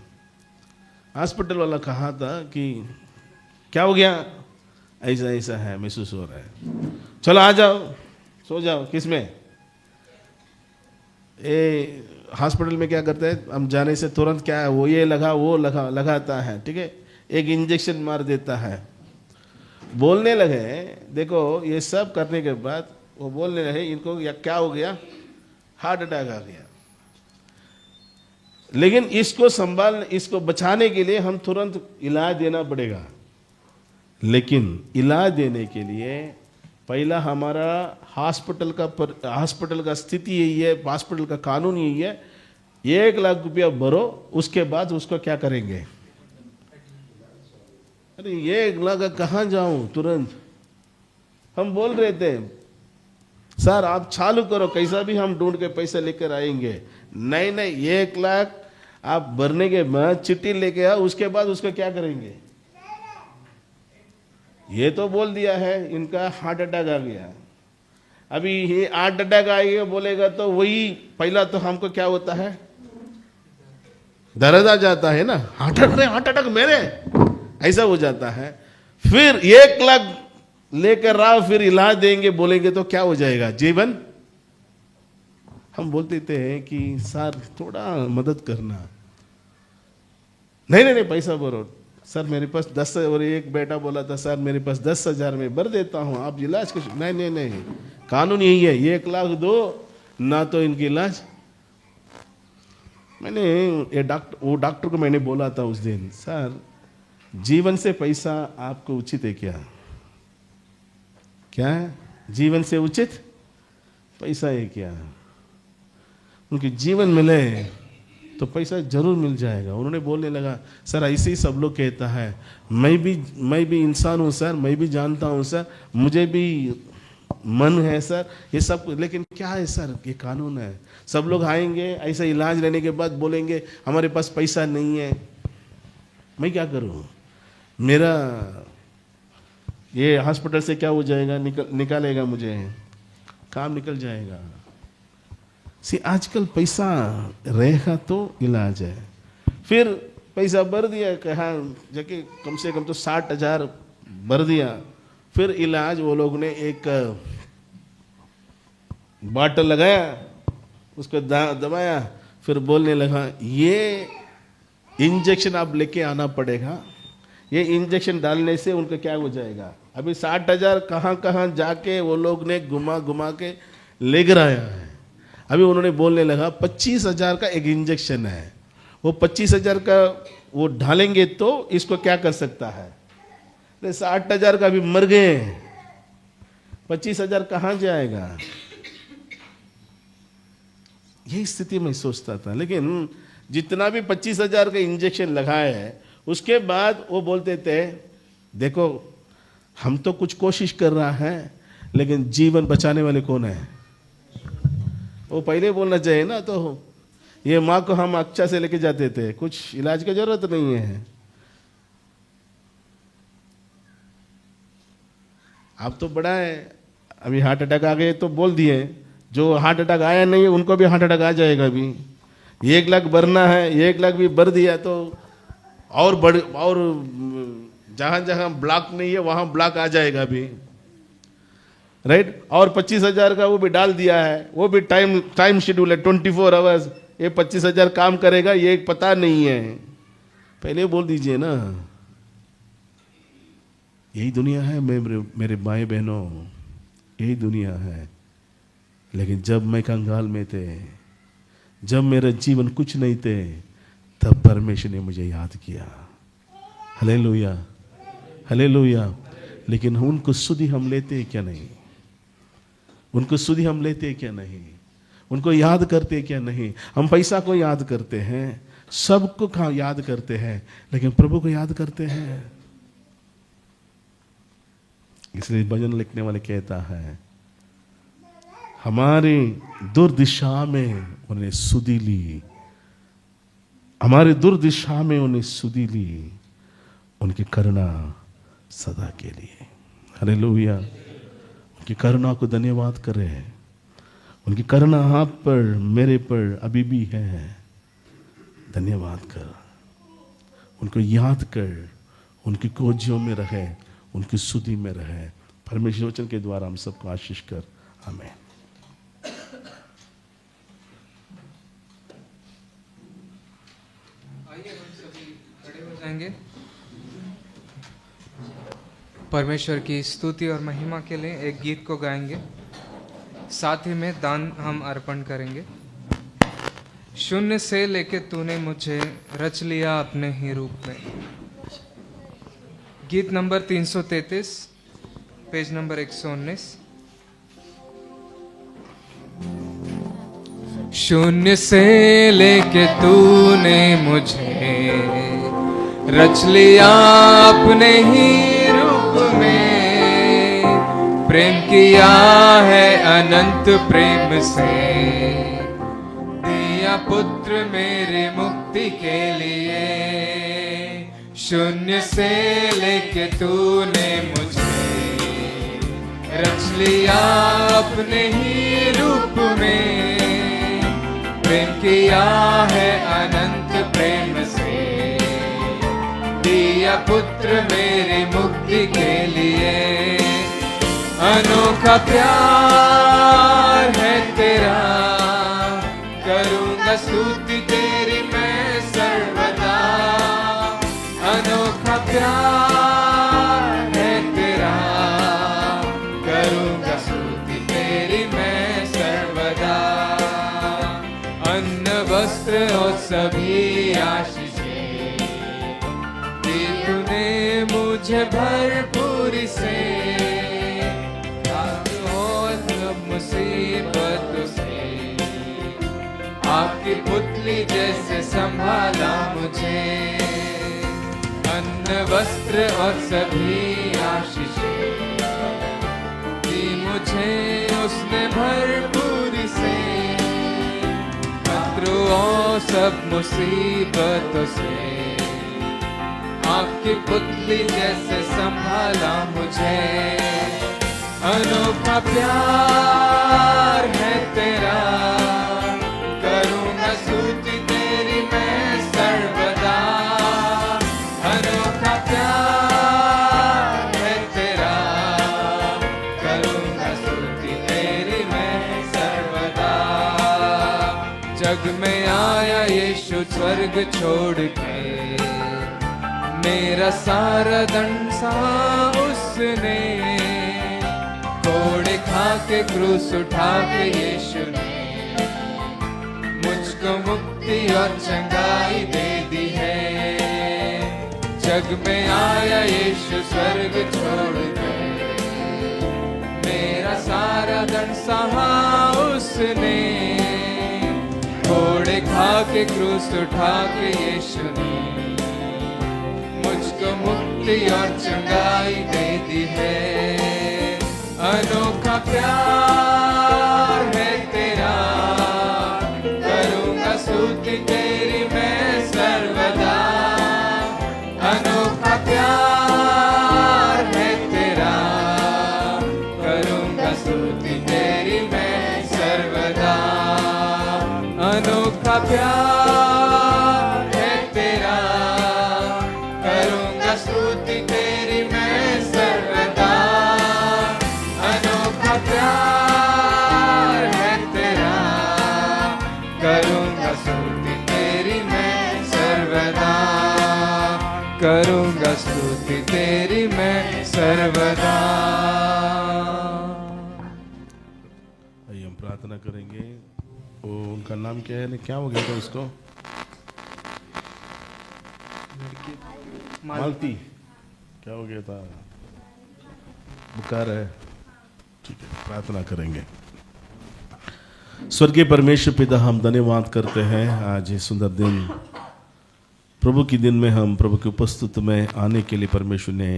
हॉस्पिटल वाला कहा था कि क्या हो गया? ऐसा ऐसा है, महसूस हो रहा है, चलो आ जाओ, सो जाओ। किसमें? ये हॉस्पिटल में क्या करते हैं, हम जाने से तुरंत क्या है, वो ये लगा वो लगाता है, ठीक है, एक इंजेक्शन मार देता है। बोलने लगे, देखो ये सब करने के बाद वो बोलने लगे इनको क्या हो गया, हार्ट अटैक आ गया। लेकिन इसको बचाने के लिए हम तुरंत इलाज देना पड़ेगा। लेकिन इलाज देने के लिए पहला हमारा हॉस्पिटल का स्थिति यही है, हॉस्पिटल का कानून यही है, 1 लाख रुपया भरो, उसके बाद उसको क्या करेंगे। अरे 1 लाख कहाँ जाऊं तुरंत। हम बोल रहे थे सर आप चालू करो, कैसा भी हम ढूंढ के पैसे लेकर आएंगे। नहीं 1 लाख आप भरने के बाद चिट्ठी लेके आओ, उसके बाद उसको क्या करेंगे। ये तो बोल दिया है इनका हार्ट अटैक आ गया। अभी ये हार्ट अटैक आएगा बोलेगा तो वही पहला तो हमको क्या होता है, दर्द आ जाता है ना, हार्ट अटैक मेरे, ऐसा हो जाता है। फिर 1 लाख लेकर आओ, फिर इलाज देंगे बोलेंगे तो क्या हो जाएगा जीवन। हम बोलते थे कि सर थोड़ा मदद करना। नहीं पैसा भरो सर, मेरे पास 10, और एक बेटा बोला था सर मेरे पास 10,000 में भर देता हूं, आप इलाज कुछ नहीं, कानून यही है 1 लाख दो ना तो इनकी इलाज। मैंने वो डॉक्टर को मैंने बोला था उस दिन, सर जीवन से पैसा आपको उचित है क्या है, जीवन से उचित पैसा है क्या। उनके जीवन मिले तो पैसा जरूर मिल जाएगा। उन्होंने बोलने लगा सर ऐसे ही सब लोग कहता है, मैं भी इंसान हूँ सर, मैं भी जानता हूँ सर, मुझे भी मन है सर, ये सब, लेकिन क्या है सर ये कानून है। सब लोग आएंगे ऐसा इलाज लेने के बाद बोलेंगे हमारे पास पैसा नहीं है, मैं क्या करूँ, मेरा ये हॉस्पिटल से क्या हो जाएगा, निकालेगा मुझे, काम निकल जाएगा। आजकल पैसा रहेगा तो इलाज है। फिर पैसा भर दिया, कहा जाके कम से कम तो 60,000 भर दिया। फिर इलाज वो लोग ने एक बॉटल लगाया, उसको दबाया, फिर बोलने लगा ये इंजेक्शन आप लेके आना पड़ेगा, ये इंजेक्शन डालने से उनका क्या हो जाएगा। अभी 60,000 कहाँ जाके वो लोग ने घुमा के लेकर आया है। अभी उन्होंने बोलने लगा 25,000 का एक इंजेक्शन है, वो 25,000 का वो ढालेंगे तो इसको क्या कर सकता है। 60,000 का अभी मर गए, 25,000 कहाँ जाएगा। यही स्थिति में सोचता था। लेकिन जितना भी 25,000 का इंजेक्शन लगाया है, उसके बाद वो बोलते थे देखो हम तो कुछ कोशिश कर रहा है, लेकिन जीवन बचाने वाले कौन है। वो पहले बोलना चाहिए ना, तो ये माँ को हम अच्छा से लेके जाते थे, कुछ इलाज की जरूरत नहीं है। अब तो बड़ा है, अभी हार्ट अटैक आ गए तो बोल दिए, जो हार्ट अटैक आया नहीं है उनको भी हार्ट अटैक आ जाएगा। अभी 1 लाख भरना है, 1 लाख भी भर दिया तो और जहां ब्लॉक नहीं है वहां ब्लॉक आ जाएगा अभी, राइट। और 25,000 का वो भी डाल दिया है, वो भी टाइम शेड्यूल है 24 आवर्स, ये 25,000 काम करेगा ये पता नहीं है। पहले बोल दीजिए ना। यही दुनिया है मेरे भाई बहनों, यही दुनिया है। लेकिन जब मैं कंगाल में थे, जब मेरा जीवन कुछ नहीं थे, तब परमेश्वर ने मुझे याद किया। Hallelujah, hallelujah. लेकिन उनको सुधि हम लेते क्या नहीं, उनको सुधि हम लेते क्या नहीं, उनको याद करते क्या नहीं। हम पैसा को याद करते हैं, सबको याद करते हैं, लेकिन प्रभु को याद करते हैं। इसलिए भजन लिखने वाले कहता है हमारी दुर्दिशा में उन्हें सुधि ली, हमारी दुर्दिशा में उन्हें सुधि ली, उनकी करुणा सदा के लिए। हालेलुया। उनकी करुणा को धन्यवाद करें। उनकी करुणा आप पर मेरे पर अभी भी है। धन्यवाद कर, उनको याद कर, उनकी खोजियों में रहे, उनकी सुधि में रहे। परमेश्वर वचन के द्वारा हम सबको आशीष कर, आमीन। परमेश्वर की स्तुति और महिमा के लिए एक गीत को गाएंगे, साथ ही में दान हम अर्पण करेंगे। शून्य से लेके तूने मुझे रच लिया अपने ही रूप में। गीत नंबर 333, पेज नंबर 119। शून्य से लेके तूने मुझे रच लिया अपने ही रूप में, प्रेम किया है अनंत प्रेम से, दिया पुत्र मेरे मुक्ति के लिए। शून्य से लेके तूने मुझे रच लिया अपने ही रूप में, प्रेम किया है अनंत प्रेम से, दिया पुत्र मेरी मुक्ति के लिए। अनोखा प्यार है तेरा, करूंगा स्तुति तेरी मैं सर्वदा। अनोखा प्यार है तेरा, करूंगा स्तुति तेरी मैं सर्वदा। अन्न वस्त्र और सभी आशीषें दी तूने मुझे भरपूरी से, और सब मुसीबतों से आपकी पुतली जैसे संभाला मुझे। अन्न वस्त्र और सभी आशीषें दी मुझे उसने भरपूरी से, और सब मुसीबतों से आपकी पुतली जैसे संभाला मुझे। अनोखा प्यार है तेरा, करूंगा स्तुति तेरी मैं सर्वदा। अनोखा प्यार है तेरा, करूंगा स्तुति तेरी मैं सर्वदा। जग में आया यीशु स्वर्ग छोड़ के, मेरा सारा दंड सहा उसने। कोड़े खा के क्रूस उठा के यीशु ने मुझको मुक्ति और चंगाई दे दी है। जग में आया यीशु स्वर्ग छोड़ के, मेरा सारा दंड सहा उसने। कोड़े खा के क्रूस उठा के यीशु ने मुझको मुक्ति और चंगाई दे दी है। अनोखा प्यार है तेरा, करूंगा स्तुति तेरी मैं सर्वदा। अनोखा प्यार है तेरा, करूंगा स्तुति तेरी मैं सर्वदा। अनोखा प्यार है तेरा, करूंगा स्तुति तेरी मैं सर्वदा। अनोखा प्यार है तेरा, करूंगा स्तुति तेरी मैं सर्वदा। करूंगा स्तुति तेरी मैं सर्वदा। आइए हम प्रार्थना करेंगे। उनका नाम क्या है? क्या हो गया था उसको? मालती। क्या हो गया था? बुखार है। ठीक है, प्रार्थना करेंगे। स्वर्गीय परमेश्वर पिता, हम धन्यवाद करते हैं आज ये सुंदर दिन, प्रभु के दिन में हम प्रभु की उपस्थिति में आने के लिए परमेश्वर ने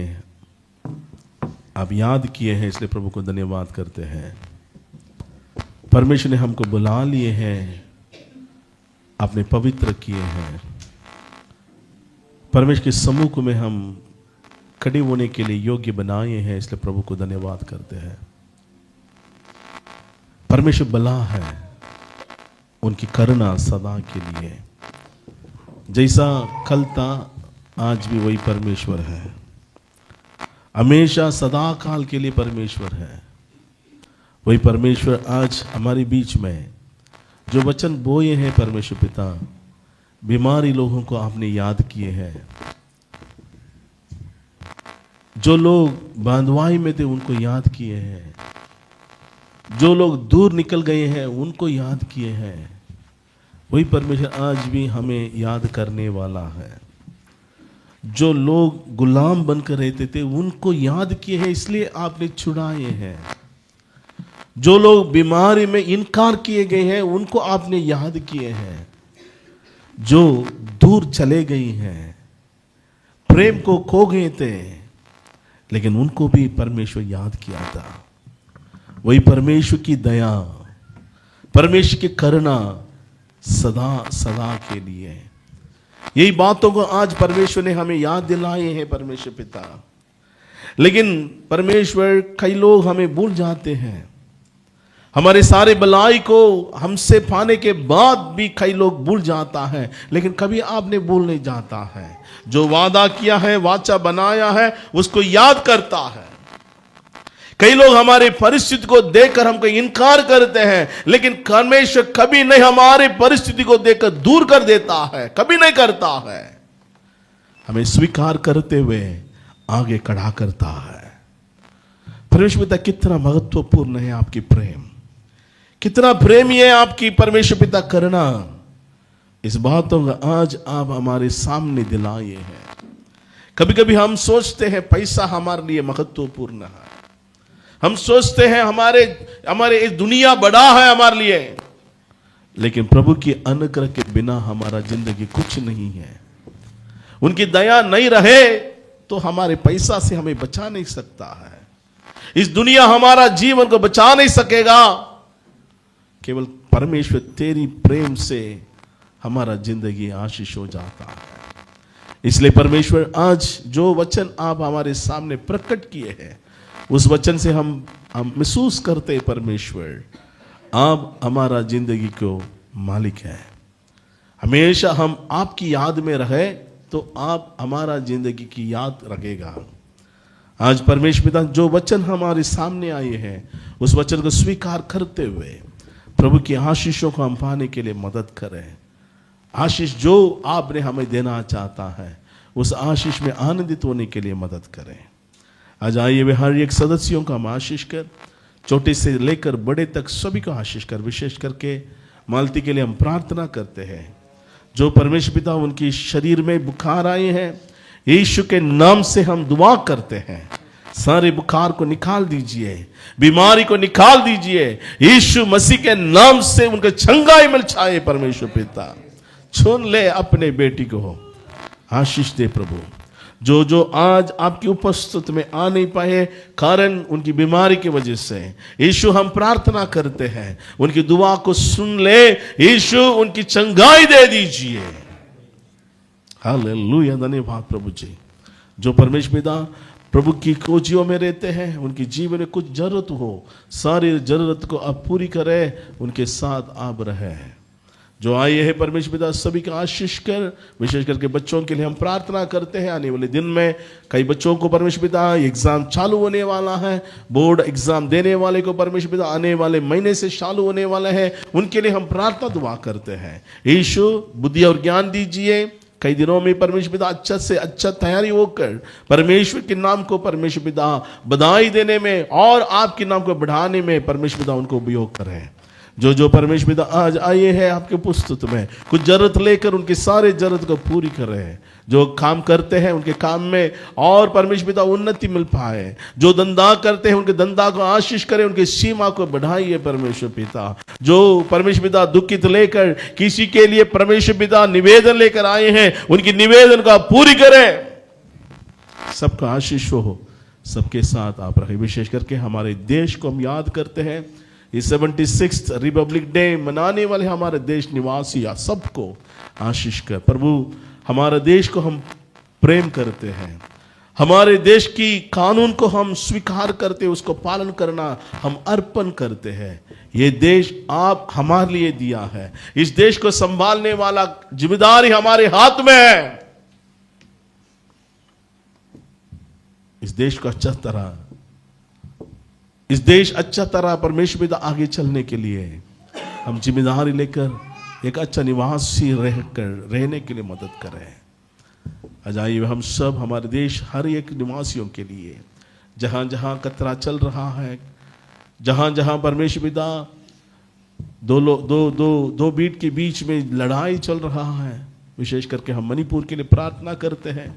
आप याद किए हैं, इसलिए प्रभु को धन्यवाद करते हैं। परमेश्वर ने हमको बुला लिए हैं, आपने पवित्र किए हैं। परमेश्वर के सम्मुख में हम खड़े होने के लिए योग्य बनाए हैं, इसलिए प्रभु को धन्यवाद करते हैं। परमेश्वर भला है, उनकी करुणा सदा के लिए। जैसा कल था आज भी वही परमेश्वर है, हमेशा सदा काल के लिए परमेश्वर है। वही परमेश्वर आज हमारे बीच में जो वचन बोए हैं परमेश्वर पिता, बीमारी लोगों को आपने याद किए हैं। जो लोग बंधुआई में थे उनको याद किए हैं, जो लोग दूर निकल गए हैं उनको याद किए हैं। वही परमेश्वर आज भी हमें याद करने वाला है। जो लोग गुलाम बनकर रहते थे उनको याद किए हैं, इसलिए आपने छुड़ाए हैं। जो लोग बीमारी में इनकार किए गए हैं उनको आपने याद किए हैं। जो दूर चले गई हैं, प्रेम को खो गए थे, लेकिन उनको भी परमेश्वर याद किया था। वही परमेश्वर की दया, परमेश्वर की करुणा सदा सदा के लिए। यही बातों को आज परमेश्वर ने हमें याद दिलाए हैं, परमेश्वर पिता। लेकिन परमेश्वर, कई लोग हमें भूल जाते हैं। हमारे सारे भलाई को हमसे पाने के बाद भी कई लोग भूल जाता है, लेकिन कभी आपने भूल नहीं जाता है। जो वादा किया है, वाचा बनाया है, उसको याद करता है। कई लोग हमारे परिस्थिति को देखकर हमको इनकार करते हैं, लेकिन परमेश्वर कभी नहीं हमारे परिस्थिति को देखकर दूर कर देता है, कभी नहीं करता है। हमें स्वीकार करते हुए आगे खड़ा करता है। परमेश्वर पिता कितना महत्वपूर्ण है आपकी प्रेम, कितना प्रेमी है आपकी परमेश्वर पिता करना। इस बातों का आज आप हमारे सामने दिलाए हैं। कभी कभी हम सोचते हैं पैसा हमारे लिए महत्वपूर्ण है, हम सोचते हैं हमारे इस दुनिया बड़ा है हमारे लिए, लेकिन प्रभु की अनुग्रह के बिना हमारा जिंदगी कुछ नहीं है। उनकी दया नहीं रहे तो हमारे पैसा से हमें बचा नहीं सकता है। इस दुनिया हमारा जीवन को बचा नहीं सकेगा। केवल परमेश्वर तेरी प्रेम से हमारा जिंदगी आशीष हो जाता है। इसलिए परमेश्वर आज जो वचन आप हमारे सामने प्रकट किए हैं, उस वचन से हम महसूस करते हैं परमेश्वर आप हमारा जिंदगी को मालिक है। हमेशा हम आपकी याद में रहे तो आप हमारा जिंदगी की याद रखेगा। आज परमेश्वर पिता जो वचन हमारे सामने आए हैं, उस वचन को स्वीकार करते हुए प्रभु की आशीषों को हम पाने के लिए मदद करें। आशीष जो आपने हमें देना चाहता है, उस आशीष में आनंदित होने के लिए मदद करें। आज आइए वे हर एक सदस्यों का हम आशीष कर, छोटे से लेकर बड़े तक सभी को आशीष कर। विशेष करके मालती के लिए हम प्रार्थना करते हैं, जो परमेश्वर पिता उनकी शरीर में बुखार आए हैं, यीशु के नाम से हम दुआ करते हैं, सारे बुखार को निकाल दीजिए, बीमारी को निकाल दीजिए। यीशु मसीह के नाम से उनके चंगाई मिल जाए। परमेश्वर पिता चुन ले अपने बेटी को, आशीष दे प्रभु। जो जो आज आपकी उपस्थिति में आ नहीं पाए कारण उनकी बीमारी की वजह से, यीशु हम प्रार्थना करते हैं उनकी दुआ को सुन ले। यीशु उनकी चंगाई दे दीजिए। हालेलुया, धन्यवाद प्रभु जी। जो परमेश्वर पिता प्रभु की खोजियों में रहते हैं, उनके जीवन में कुछ जरूरत हो, सारी जरूरत को आप पूरी करें, उनके साथ आप रहे। जो आए हैं परमेश्वर पिता सभी का आशीष कर। विशेष करके बच्चों के लिए हम प्रार्थना करते हैं। आने वाले दिन में कई बच्चों को परमेश्वर पिता एग्जाम चालू होने वाला है, बोर्ड एग्जाम देने वाले को परमेश्वर पिता आने वाले महीने से चालू होने वाला है, उनके लिए हम प्रार्थना दुआ करते हैं। यीशु बुद्धि और ज्ञान दीजिए। कई दिनों में परमेश्वर पिता अच्छा से अच्छा तैयारी होकर परमेश्वर के नाम को परमेश्वर पिता बधाई देने में और आपके नाम को बढ़ाने में परमेश्वर पिता उनको उपयोग करें। जो जो परमेश्वर पिता आज आए हैं आपके पुस्तक में, कुछ जरूरत लेकर उनके सारे जरूरत को पूरी कर रहे हैं। जो काम करते हैं उनके काम में और परमेश्वर पिता उन्नति मिल पाए। जो धंधा करते हैं उनके धंधा को आशीष करें, उनकी सीमा को बढ़ाइए परमेश्वर पिता। जो परमेश्वर पिता दुखित लेकर किसी के लिए परमेश्वर पिता निवेदन लेकर आए हैं, उनकी निवेदन का पूरी करें। सबका आशीष हो, सबके साथ आप रहे। विशेष करके हमारे देश को हम याद करते हैं। इस 76th रिपब्लिक डे मनाने वाले हमारे देश निवासी या सबको आशीष कर। प्रभु हमारे देश को हम प्रेम करते हैं, हमारे देश की कानून को हम स्वीकार करते हैं, उसको पालन करना हम अर्पण करते हैं। ये देश आप हमारे लिए दिया है, इस देश को संभालने वाला जिम्मेदारी हमारे हाथ में है। इस देश को अच्छा तरह परमेश्वर पिता आगे चलने के लिए हम जिम्मेदारी लेकर एक अच्छा निवासी रहकर रहने के लिए मदद करें। आज आइए हम सब हमारे देश हर एक निवासियों के लिए जहाँ जहाँ कतरा चल रहा है, जहाँ जहाँ परमेश्वर पिता दो बीट के बीच में लड़ाई चल रहा है, विशेष करके हम मणिपुर के लिए प्रार्थना करते हैं।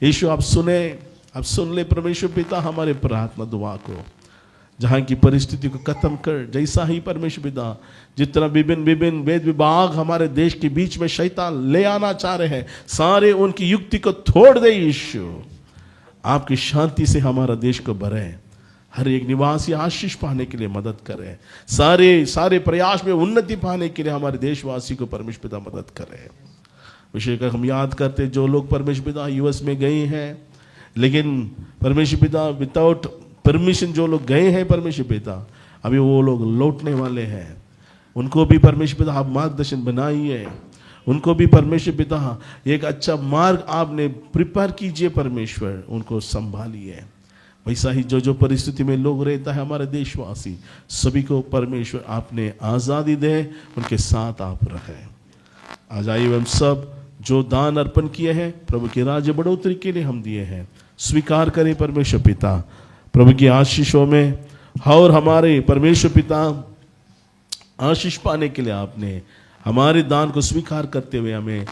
यीशु आप सुन ले परमेश्वर पिता हमारे प्रार्थना दुआ को, जहाँ की परिस्थिति को खत्म कर। जैसा ही परमेश्वर पिता जितना विभिन्न वेद विभाग हमारे देश के बीच में शैतान ले आना चाह रहे हैं, सारे उनकी युक्ति को तोड़ दे यीशु। आपकी शांति से हमारा देश को भरे, हर एक निवासी आशीष पाने के लिए मदद करे, सारे प्रयास में उन्नति पाने के लिए हमारे देशवासी को परमेश्वर पिता मदद करे। विशेषकर हम याद करते जो लोग परमेश्वर पिता यूएस में गए हैं, लेकिन परमेश्वर पिता विदाउट परमिशन जो लोग गए हैं परमेश्वर पिता, अभी वो लोग लौटने वाले हैं, उनको भी परमेश्वर पिता आप मार्गदर्शन बनाइए, उनको भी परमेश्वर पिता एक अच्छा मार्ग आपने प्रिपेयर कीजिए परमेश्वर, उनको संभालिए। वैसा ही जो परिस्थिति में लोग रहता है हमारे देशवासी, सभी को परमेश्वर आपने आज़ादी दे, उनके साथ आप रहे। आज आइए हम सब जो दान अर्पण किए हैं प्रभु के राज्य बढ़ोतरी के लिए हम दिए हैं, स्वीकार करें परमेश्वर पिता प्रभु की आशीषों में। और हमारे परमेश्वर पिता आशीष पाने के लिए आपने हमारे दान को स्वीकार करते हुए हमें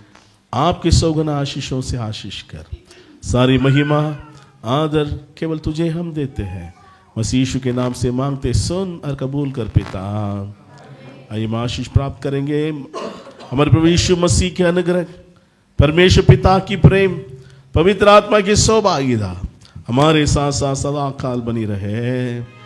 आपके सौगुना आशीषों से आशीष कर। सारी महिमा आदर केवल तुझे हम देते हैं, मसीह यीशु के नाम से मांगते, सुन और कबूल कर पिता। आइए हम आशीष प्राप्त करेंगे। हमारे प्रभु यीशु मसीह के अनुग्रह, परमेश्वर पिता की प्रेम, पवित्र आत्मा की सौभाग्यता हमारे साथ साथ सदा काल बनी रहे।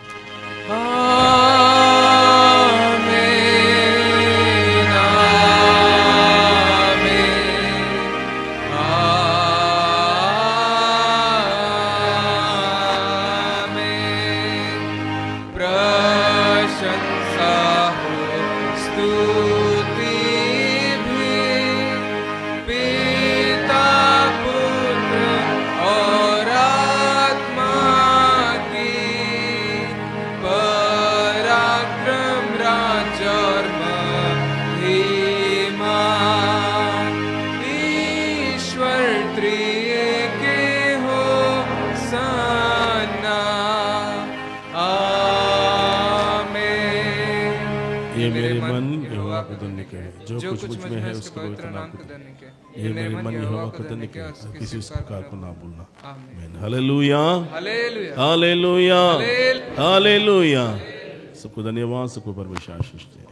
जो कुछ मुझ में है उसको पवित्र नाम को देने के, ये मेरे मन यहोवा को देने के, किसी प्रकार को ना भूलना। आमीन। Hallelujah, hallelujah, hallelujah, hallelujah. सबको धन्यवाद, सबको परमेश्वर आशीष दे।